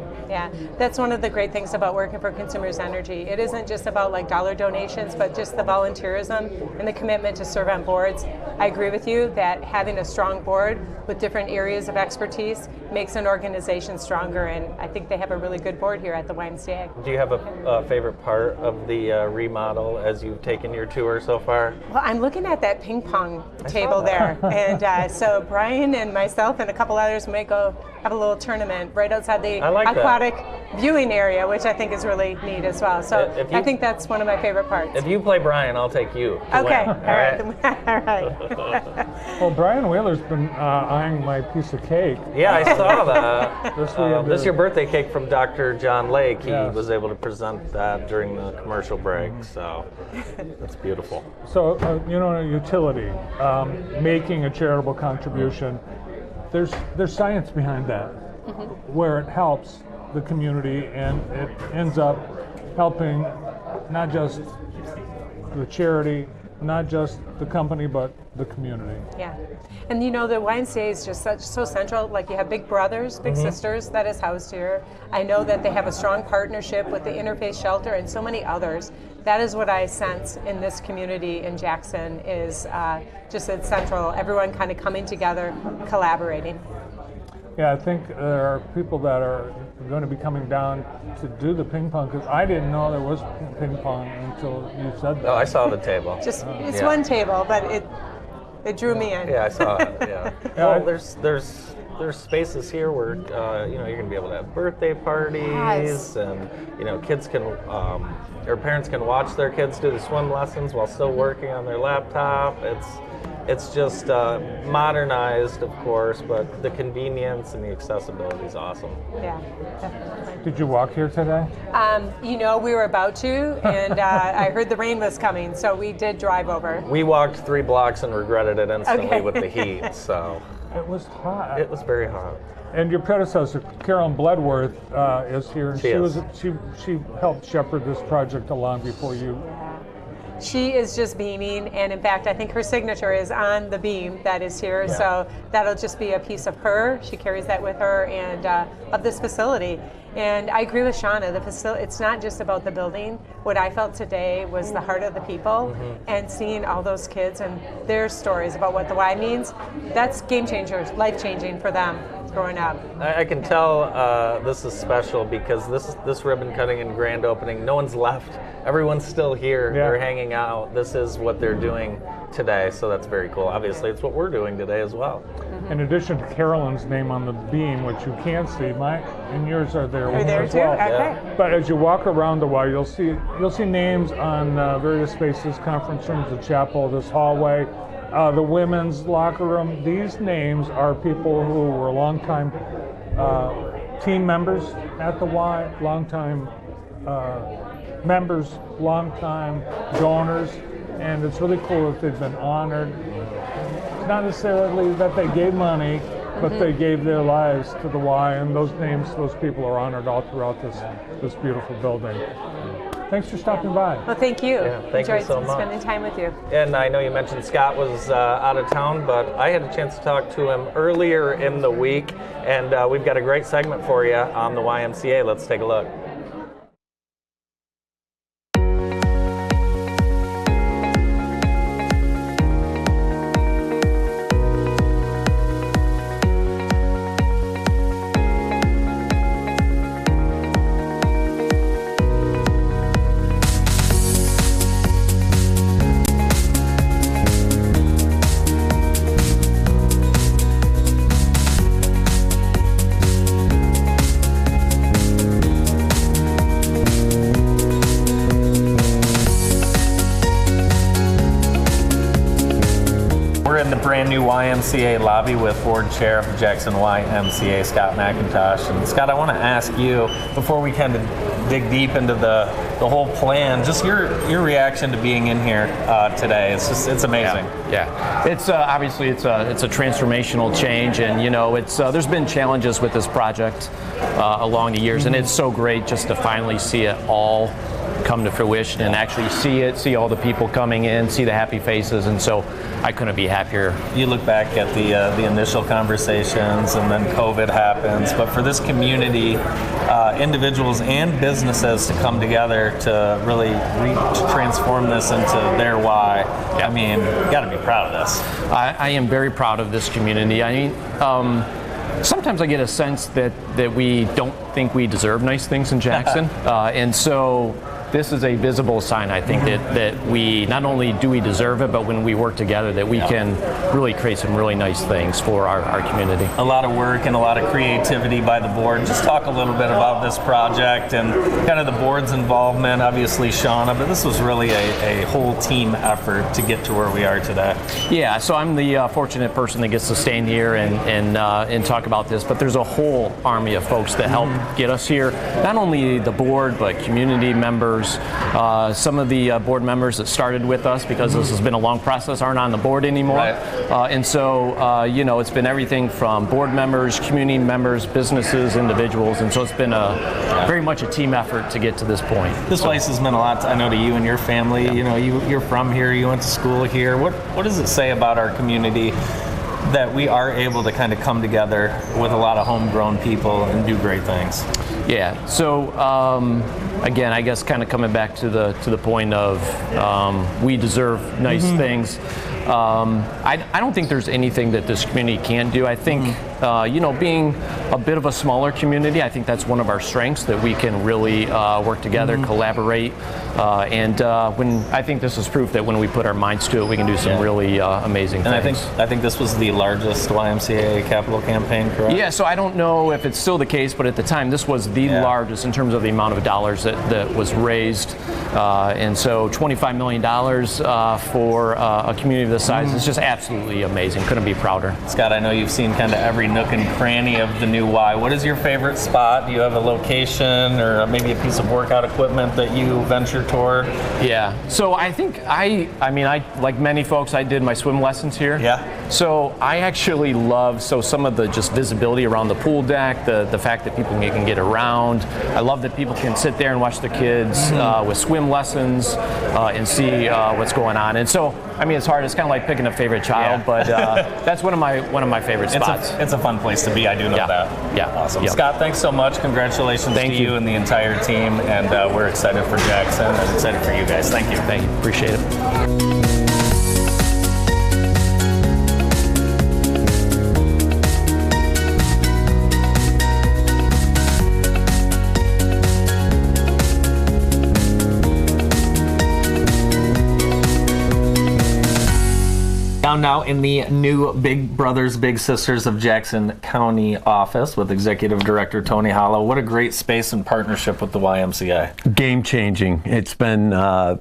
That's one of the great things about working for Consumers Energy. It isn't just about like dollar donations, but just the volunteerism and the commitment to serve on boards. I agree with you that having a strong board with different areas of expertise makes an organization stronger, and I think they have a really good board here at the YMCA. Do you have a favorite part of the remodel as you've taken your tour so far? Well, I'm looking at that ping pong table there, and so Brian and myself and a couple others may go have a little tournament right outside the aquatic viewing area, which I think is really neat as well. So I think that's one of my favorite parts. If you play Brian, I'll take you. Okay, all right. All right. Well, Brian Wheeler's been eyeing my piece of cake. Yeah, I saw that. This is your birthday cake from Dr. John Lake. He was able to present that during the commercial break, so that's beautiful. So, utility, making a charitable contribution, there's science behind that, where it helps the community and it ends up helping not just the charity, not just the company, but the community. Yeah, and the YMCA is just so central. Like you have big brothers, big sisters that is housed here. I know that they have a strong partnership with the Interfaith Shelter and so many others. That is what I sense in this community in Jackson is just it's central. Everyone kind of coming together, collaborating. Yeah, I think there are people that are going to be coming down to do the ping pong because I didn't know there was ping pong until you said that. Oh, I saw the table. It's one table, but it drew me in. Yeah, I saw it. Yeah. Well, there's spaces here where you're going to be able to have birthday parties, and kids can or parents can watch their kids do the swim lessons while still working on their laptop. It's just modernized, of course, but the convenience and the accessibility is awesome. Yeah, definitely. Did you walk here today? We were about to, and I heard the rain was coming, so we did drive over. We walked 3 blocks and regretted it instantly with the heat, so. It was hot. It was very hot. And your predecessor, Carolyn Bloodworth, is here. She helped shepherd this project along before you. She is just beaming, and in fact, I think her signature is on the beam that is here, so that'll just be a piece of her. She carries that with her, and of this facility. And I agree with Shauna, the facility, it's not just about the building. What I felt today was the heart of the people, and seeing all those kids and their stories about what the Y means, that's game changers, life changing for them growing up. I can tell this is special because this ribbon cutting and grand opening, no one's left. Everyone's still here. They're hanging out. This is what they're doing today, so that's very cool. Obviously, it's what we're doing today as well. In addition to Carolyn's name on the beam, which you can't see, mine and yours are there. Are there as too? well. Okay. But as you walk around the Y, you'll see names on various spaces, conference rooms, the chapel, this hallway. The women's locker room. These names are people who were longtime team members at the Y, longtime members, longtime donors, and it's really cool that they've been honored. Not necessarily that they gave money, but they gave their lives to the Y, and those names, those people are honored all throughout this beautiful building. Thanks for stopping by. Well, thank you. Yeah, thank you so much. Spending time with you. And I know you mentioned Scott was out of town, but I had a chance to talk to him earlier in the week, and we've got a great segment for you on the YMCA. Let's take a look. brand new YMCA lobby with Board Chair of the Jackson YMCA, Scott McIntosh. And Scott, I want to ask you, before we kind of dig deep into the whole plan, just your reaction to being in here today. It's amazing. Yeah. It's obviously it's a transformational change, and it's there's been challenges with this project along the years, and it's so great just to finally see it all come to fruition and actually see all the people coming in, see the happy faces, and so I couldn't be happier. You look back at the initial conversations, and then COVID happens, but for this community, individuals and businesses to come together to really transform this into their why, I mean, you got to be proud of this. I am very proud of this community. I mean, sometimes I get a sense that we don't think we deserve nice things in Jackson, and so this is a visible sign, I think, that we not only do we deserve it, but when we work together, that we can really create some really nice things for our community. A lot of work and a lot of creativity by the board. Just talk a little bit about this project and kind of the board's involvement. Obviously, Shauna, but this was really a whole team effort to get to where we are today. Yeah, so I'm the fortunate person that gets to stand here and talk about this, but there's a whole army of folks that help get us here. Not only the board, but community members. Some of the board members that started with us, because this has been a long process, aren't on the board anymore. Right. And so, it's been everything from board members, community members, businesses, individuals, and so it's been very much a team effort to get to this point. This place has meant a lot, I know, to you and your family. Yeah. You're from here, you went to school here. What does it say about our community that we are able to kind of come together with a lot of homegrown people and do great things? Yeah, so again, I guess kind of coming back to the point of we deserve nice things. I don't think there's anything that this community can't do. I think, being a bit of a smaller community, I think that's one of our strengths, that we can really work together, collaborate, and when I think this is proof that when we put our minds to it, we can do some really amazing things. And I think this was the largest YMCA capital campaign, correct? Yeah, so I don't know if it's still the case, but at the time, this was the largest in terms of the amount of dollars that was raised, and so $25 million for a community of this size is just absolutely amazing. Couldn't be prouder. Scott, I know you've seen kind of every nook and cranny of the new Y. What is your favorite spot? Do you have a location or maybe a piece of workout equipment that you venture toward? Yeah, so I think I like many folks, I did my swim lessons here. Yeah. So I actually love some of the just visibility around the pool deck, the fact that people can get around. I love that people can sit there and watch their kids with swim lessons and see what's going on. And so, I mean, it's hard. It's kind of like picking a favorite child, but that's one of my favorite spots. It's a fun place to be. I do know that. Yeah. Awesome. Yep. Scott, thanks so much. Congratulations to you and the entire team. And we're excited for Jackson and excited for you guys. Thank you. Thank you. Appreciate it. I'm now in the new Big Brothers Big Sisters of Jackson County office with Executive Director Tony Hollow. What a great space and partnership with the YMCA. Game changing. It's been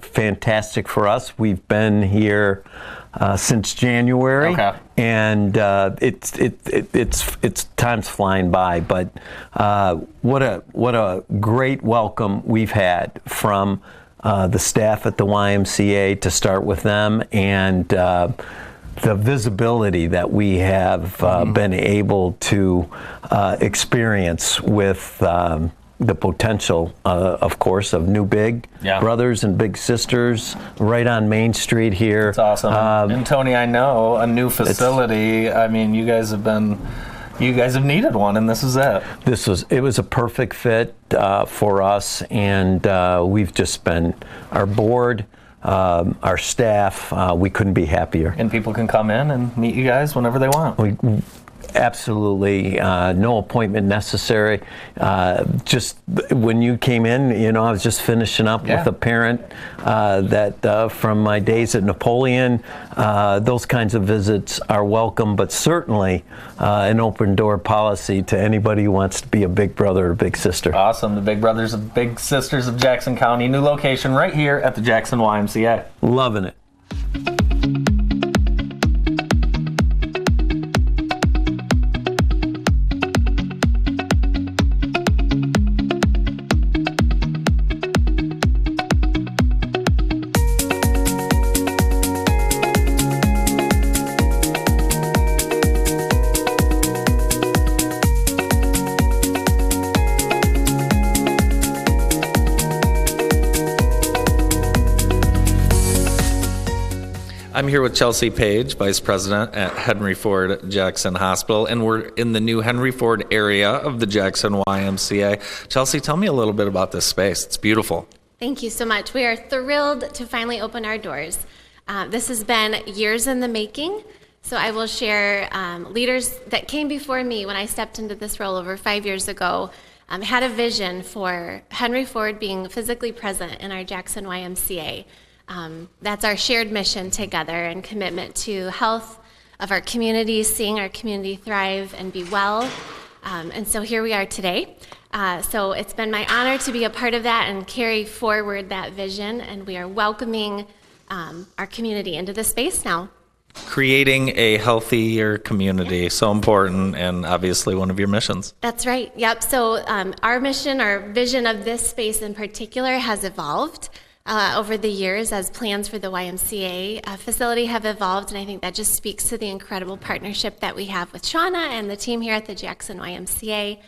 fantastic for us. We've been here since January, and it's time's flying by. But what a great welcome we've had from the staff at the YMCA, to start with them, and the visibility that we have been able to experience with the potential, of course, of new Big Brothers and Big Sisters right on Main Street here. It's awesome. And Tony, I know a new facility. I mean, you guys have needed one, and this is it. It was a perfect fit for us, and we've just been, our board, our staff, we couldn't be happier. And people can come in and meet you guys whenever they want. Absolutely, no appointment necessary. Just when you came in, I was just finishing up with a parent that from my days at Napoleon, those kinds of visits are welcome, but certainly an open door policy to anybody who wants to be a big brother or big sister. Awesome. The Big Brothers of Big Sisters of Jackson County, new location right here at the Jackson YMCA. Loving it. I'm here with Chelsea Page, Vice President at Henry Ford Jackson Hospital, and we're in the new Henry Ford area of the Jackson YMCA. Chelsea, tell me a little bit about this space. It's beautiful. Thank you so much. We are thrilled to finally open our doors. This has been years in the making, so I will share leaders that came before me when I stepped into this role over 5 years ago had a vision for Henry Ford being physically present in our Jackson YMCA. That's our shared mission together and commitment to health of our community, seeing our community thrive and be well. And so here we are today. So it's been my honor to be a part of that and carry forward that vision, and we are welcoming our community into the space now. Creating a healthier community, so important, and obviously one of your missions. That's right, yep. So our mission, our vision of this space in particular has evolved over the years as plans for the YMCA facility have evolved, and I think that just speaks to the incredible partnership that we have with Shauna and the team here at the Jackson YMCA.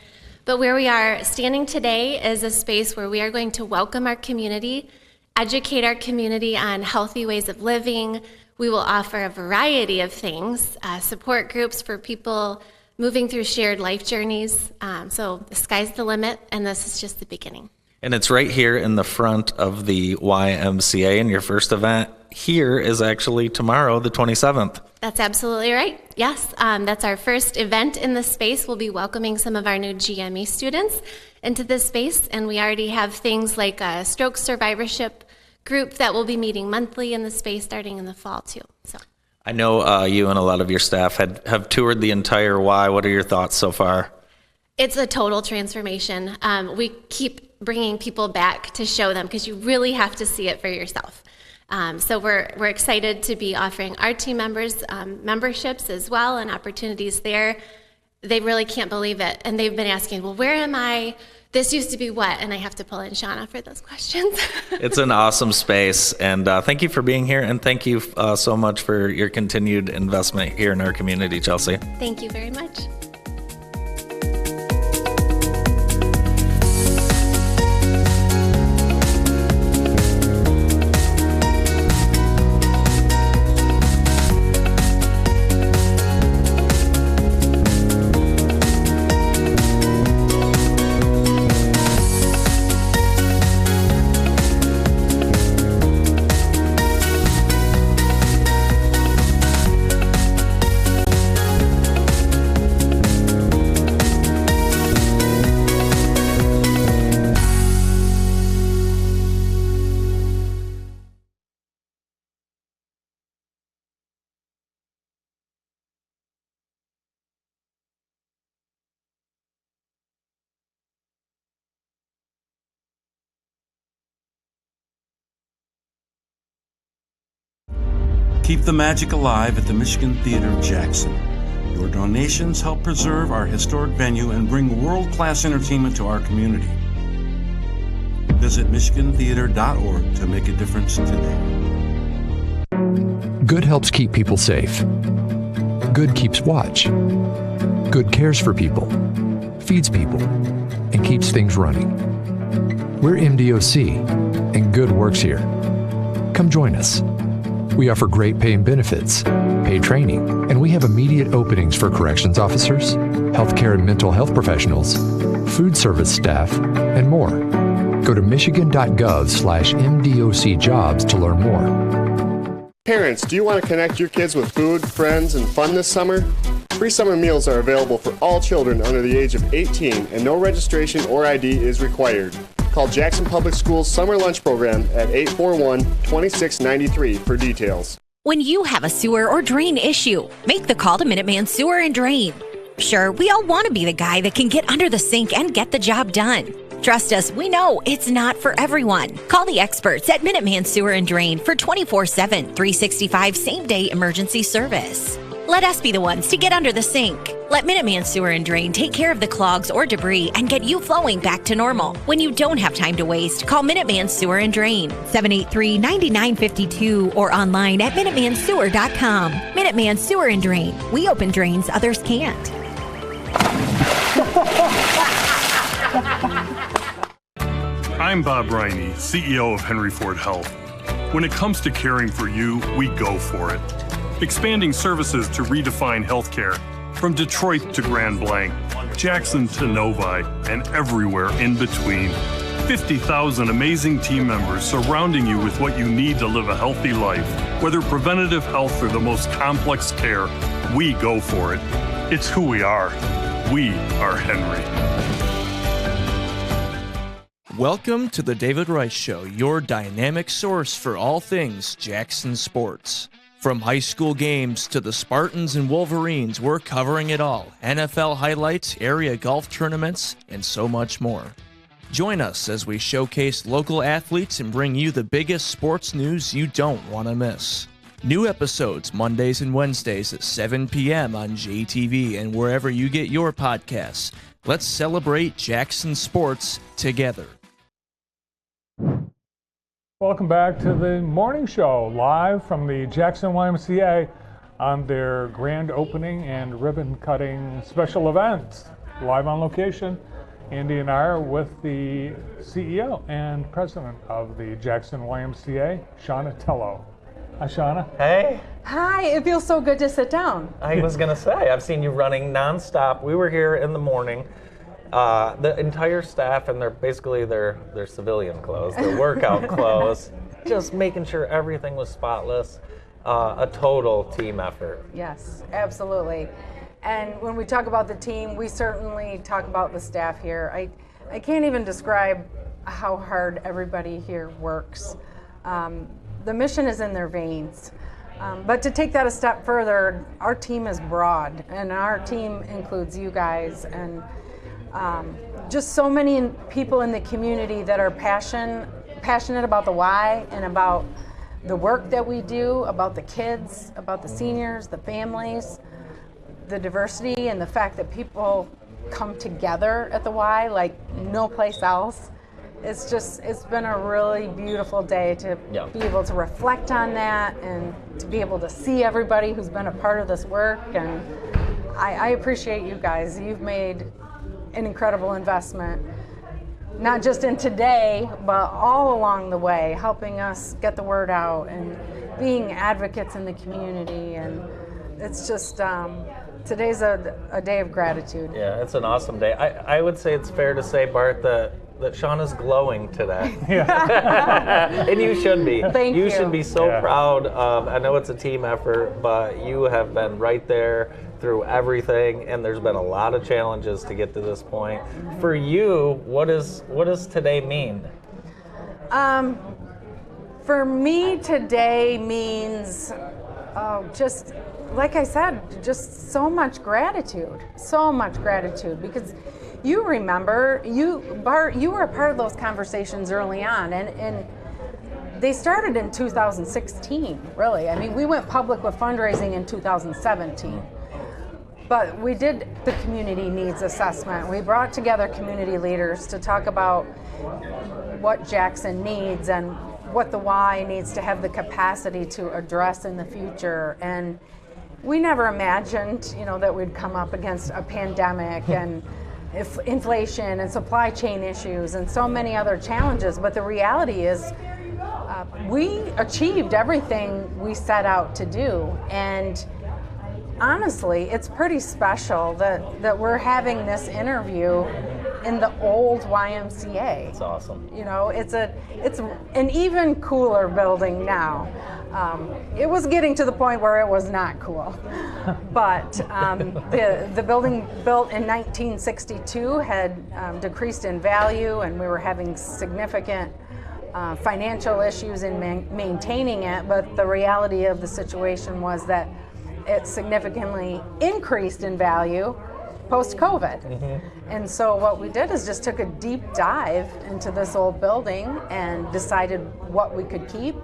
But where we are standing today is a space where we are going to welcome our community, educate our community on healthy ways of living. We will offer a variety of things, support groups for people moving through shared life journeys. So the sky's the limit, and this is just the beginning. And it's right here in the front of the YMCA, and your first event here is actually tomorrow, the 27th. That's absolutely right. Yes, that's our first event in the space. We'll be welcoming some of our new GME students into this space, and we already have things like a stroke survivorship group that will be meeting monthly in the space starting in the fall too. So I know you and a lot of your staff have toured the entire Y. What are your thoughts so far? it's a total transformation. We keep bringing people back to show them because you really have to see it for yourself. So we're excited to be offering our team members memberships as well and opportunities there. They really can't believe it, and they've been asking, well, where am I? This used to be what? And I have to pull in Shauna for those questions. It's an awesome space, and thank you for being here, and thank you so much for your continued investment here in our community, Chelsea. Thank you very much. Keep the magic alive at the Michigan Theater Jackson. Your donations help preserve our historic venue and bring world-class entertainment to our community. Visit michigantheater.org to make a difference today. Good helps keep people safe. Good keeps watch. Good cares for people, feeds people, and keeps things running. We're MDOC, and Good works here. Come join us. We offer great pay and benefits, paid training, and we have immediate openings for corrections officers, healthcare and mental health professionals, food service staff, and more. Go to michigan.gov/MDOC jobs to learn more. Parents, do you want to connect your kids with food, friends, and fun this summer? Free summer meals are available for all children under the age of 18, and no registration or ID is required. Call Jackson Public Schools Summer Lunch Program at 841-2693 for details. When you have a sewer or drain issue, make the call to Minuteman Sewer and Drain. Sure, we all want to be the guy that can get under the sink and get the job done. Trust us, we know it's not for everyone. Call the experts at Minuteman Sewer and Drain for 24/7, 365 same-day emergency service. Let us be the ones to get under the sink. Let Minuteman Sewer and Drain take care of the clogs or debris and get you flowing back to normal. When you don't have time to waste, call Minuteman Sewer and Drain, 783-9952, or online at MinutemanSewer.com. Minuteman Sewer and Drain. We open drains others can't. I'm Bob Riney, CEO of Henry Ford Health. When it comes to caring for you, we go for it. Expanding services to redefine healthcare from Detroit to Grand Blanc, Jackson to Novi, and everywhere in between. 50,000 amazing team members surrounding you with what you need to live a healthy life. Whether preventative health or the most complex care, we go for it. It's who we are. We are Henry. Welcome to the David Rice Show, your dynamic source for all things Jackson sports. From high school games to the Spartans and Wolverines, we're covering it all. NFL highlights, area golf tournaments, and so much more. Join us as we showcase local athletes and bring you the biggest sports news you don't want to miss. New episodes Mondays and Wednesdays at 7 p.m. on JTV and wherever you get your podcasts. Let's celebrate Jackson sports together. Welcome back to the morning show, live from the Jackson YMCA on their grand opening and ribbon cutting special event. Live on location, Andy and I are with the CEO and president of the Jackson YMCA, Shauna Tello. Hi, Shauna. Hey. Hi, it feels so good to sit down. I was going to say, I've seen you running nonstop. We were here in the morning. The entire staff, and they're basically their civilian clothes, their workout clothes, just making sure everything was spotless. A total team effort. Yes, absolutely. And when we talk about the team, we certainly talk about the staff here. I can't even describe how hard everybody here works. The mission is in their veins. But to take that a step further, our team is broad, and our team includes you guys and just so many people in the community that are passionate about the why and about the work that we do, about the kids, about the seniors, the families, the diversity, and the fact that people come together at the Y like no place else. It's been a really beautiful day to be able to reflect on that and to be able to see everybody who's been a part of this work. And I appreciate you guys. You've made an incredible investment, not just in today, but all along the way, helping us get the word out and being advocates in the community. And it's just, today's a day of gratitude. Yeah, it's an awesome day. I would say it's fair to say, Bart, that Shauna's glowing today. And you should be. Thank you. You should be so proud of, I know it's a team effort, but you have been right there through everything, and there's been a lot of challenges to get to this point. For you, what does today mean? For me, today means just, like I said, just so much gratitude, because you remember, Bart, you were a part of those conversations early on, and they started in 2016, really. I mean, we went public with fundraising in 2017. But we did the community needs assessment. We brought together community leaders to talk about what Jackson needs and what the Y needs to have the capacity to address in the future. And we never imagined, that we'd come up against a pandemic and inflation and supply chain issues and so many other challenges. But the reality is we achieved everything we set out to do. And honestly, it's pretty special that we're having this interview in the old YMCA. It's awesome. It's an even cooler building now. It was getting to the point where it was not cool. But the building built in 1962 had decreased in value, and we were having significant financial issues in maintaining it. But the reality of the situation was that it significantly increased in value post-COVID. Mm-hmm. And so what we did is just took a deep dive into this old building and decided what we could keep.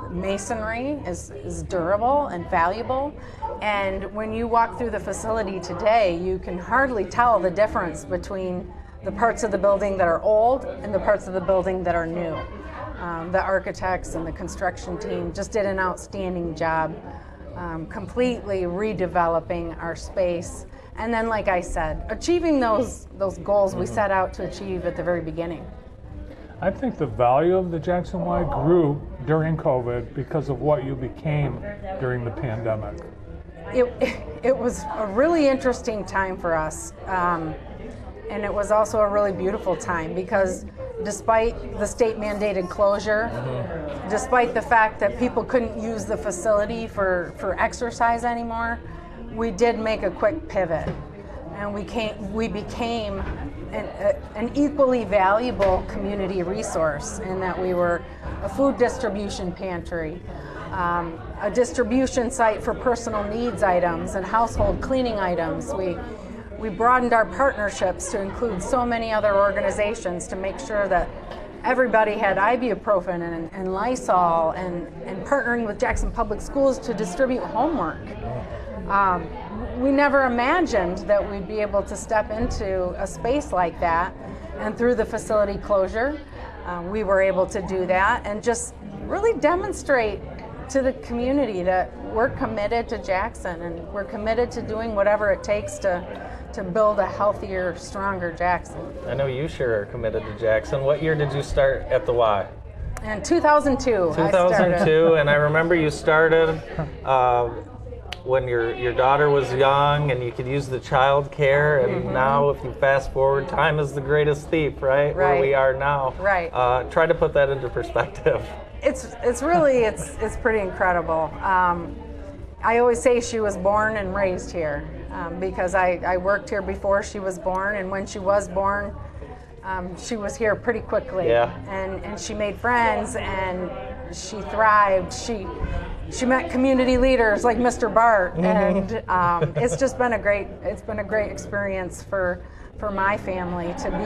Masonry is durable and valuable. And when you walk through the facility today, you can hardly tell the difference between the parts of the building that are old and the parts of the building that are new. The architects and the construction team just did an outstanding job completely redeveloping our space. And then, like I said, achieving those goals we set out to achieve at the very beginning. I think the value of the Jackson Y grew during COVID because of what you became during the pandemic? It was a really interesting time for us. And it was also a really beautiful time because despite the state mandated closure, despite the fact that people couldn't use the facility for exercise anymore, we did make a quick pivot. And we became an equally valuable community resource in that we were a food distribution pantry, a distribution site for personal needs items and household cleaning items. We broadened our partnerships to include so many other organizations to make sure that everybody had ibuprofen and Lysol and partnering with Jackson Public Schools to distribute homework. We never imagined that we'd be able to step into a space like that, and through the facility closure, we were able to do that and just really demonstrate to the community that we're committed to Jackson and we're committed to doing whatever it takes to build a healthier, stronger Jackson. I know you sure are committed to Jackson. What year did you start at the Y? In 2002. 2002, and I remember you started when your daughter was young and you could use the child care, and now if you fast forward, time is the greatest thief, right? Where we are now. Right. Try to put that into perspective. It's really pretty incredible. I always say she was born and raised here because I worked here before she was born, and when she was born, she was here pretty quickly. Yeah. And she made friends and she thrived. She met community leaders like Mr. Bart, and it's just been a great experience for my family to be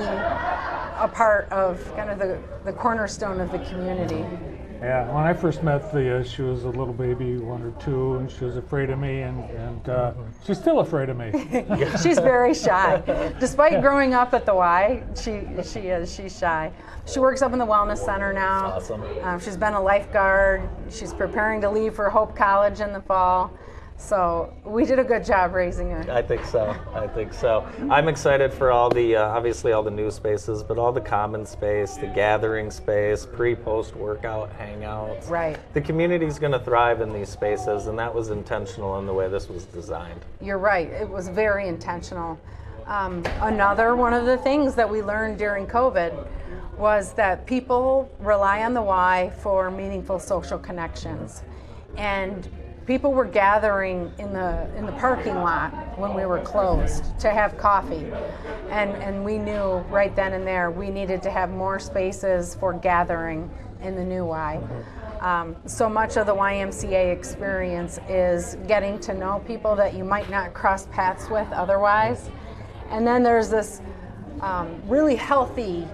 a part of kind of the cornerstone of the community. Yeah, when I first met Thea, she was a little baby, 1 or 2, and she was afraid of me, and she's still afraid of me. She's very shy. Despite growing up at the Y, she's shy. She works up in the Wellness Center now. That's awesome. She's been a lifeguard. She's preparing to leave for Hope College in the fall. So we did a good job raising her. I think so. I'm excited for all the, obviously all the new spaces, but all the common space, the gathering space, pre-post workout hangouts. Right. The community's going to thrive in these spaces, and that was intentional in the way this was designed. You're right. It was very intentional. Another one of the things that we learned during COVID was that people rely on the Y for meaningful social connections. And people were gathering in the parking lot when we were closed to have coffee, and we knew right then and there we needed to have more spaces for gathering in the new Y. So much of the YMCA experience is getting to know people that you might not cross paths with otherwise, and then there's this really healthy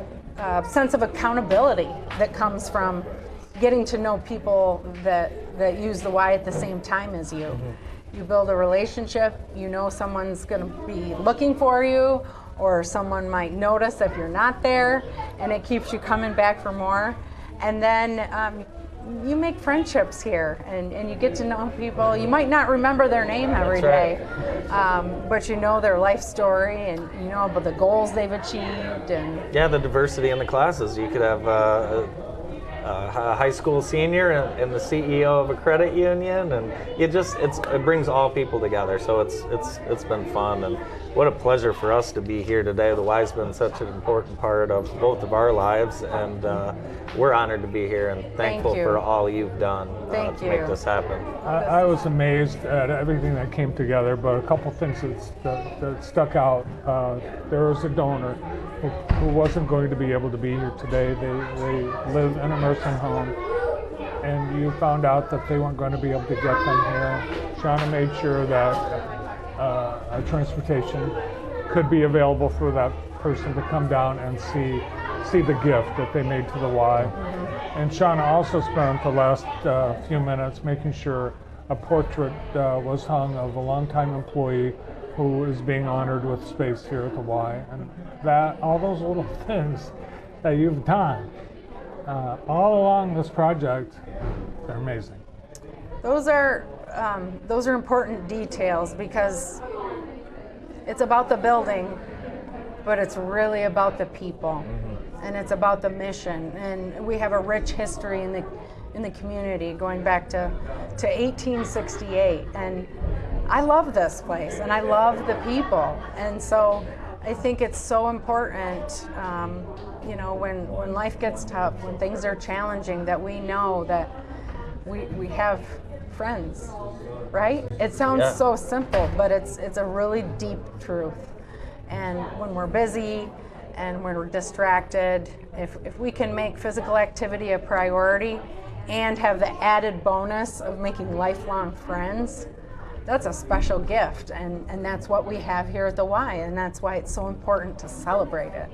sense of accountability that comes from getting to know people that use the Y at the same time as you. You build a relationship, you know someone's going to be looking for you, or someone might notice if you're not there, and it keeps you coming back for more. And then you make friendships here, and you get to know people. You might not remember their name every day, but you know their life story, and you know about the goals they've achieved. And yeah, the diversity in the classes. You could have a high school senior and the CEO of a credit union, and it brings all people together. So it's been fun, and what a pleasure for us to be here today. The Y's been such an important part of both of our lives, and we're honored to be here and thankful for all you've done to make this happen. I was amazed at everything that came together, but a couple things that stuck out. There was a donor who wasn't going to be able to be here today. They live in a nursing home, and you found out that they weren't going to be able to get them here. Shauna made sure that a transportation could be available for that person to come down and see the gift that they made to the Y. And Shauna also spent the last few minutes making sure a portrait was hung of a longtime employee who is being honored with space here at the Y. And all those little things that you've done all along this project, they're amazing. Those are important details because it's about the building, but it's really about the people. and it's about the mission. And we have a rich history in the community going back to 1868. And I love this place, and I love the people. And so I think it's so important, when life gets tough, when things are challenging, that we know that we have friends, right? It sounds so simple, but it's a really deep truth. And when we're busy and when we're distracted, if we can make physical activity a priority and have the added bonus of making lifelong friends, that's a special gift, and that's what we have here at the Y, and that's why it's so important to celebrate it.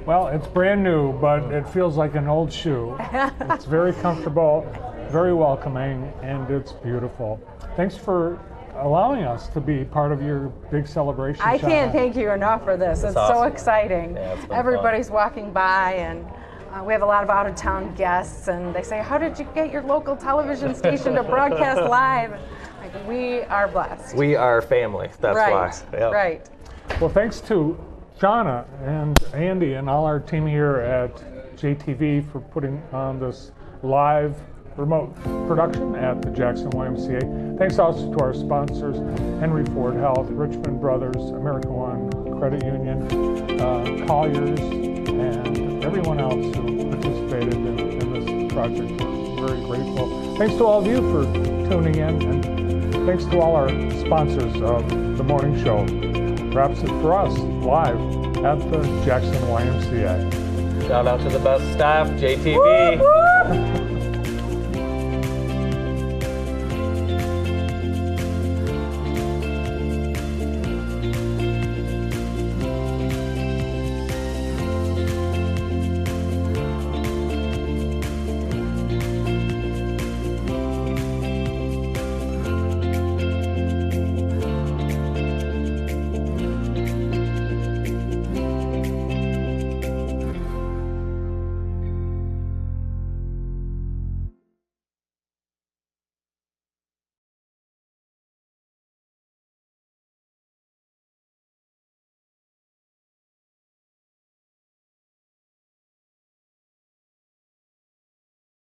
Well, it's brand new, but it feels like an old shoe. It's very comfortable, very welcoming, and it's beautiful. Thanks for allowing us to be part of your big celebration. I can't thank you enough for this. It's awesome. So exciting. Yeah, it's been Everybody's walking by, and we have a lot of out-of-town guests, and they say, how did you get your local television station to broadcast live? Like, we are blessed. We are family, that's why. Yep. Right. Well, thanks to Shauna and Andy and all our team here at JTV for putting on this live remote production at the Jackson YMCA. Thanks also to our sponsors, Henry Ford Health, Richmond Brothers, American One Credit Union, Colliers, and everyone else who participated in this project. We're very grateful. Thanks to all of you for tuning in, and thanks to all our sponsors of the morning show. Wraps it for us live at the Jackson YMCA. Shout out to the best staff, JTV. Woo, woo.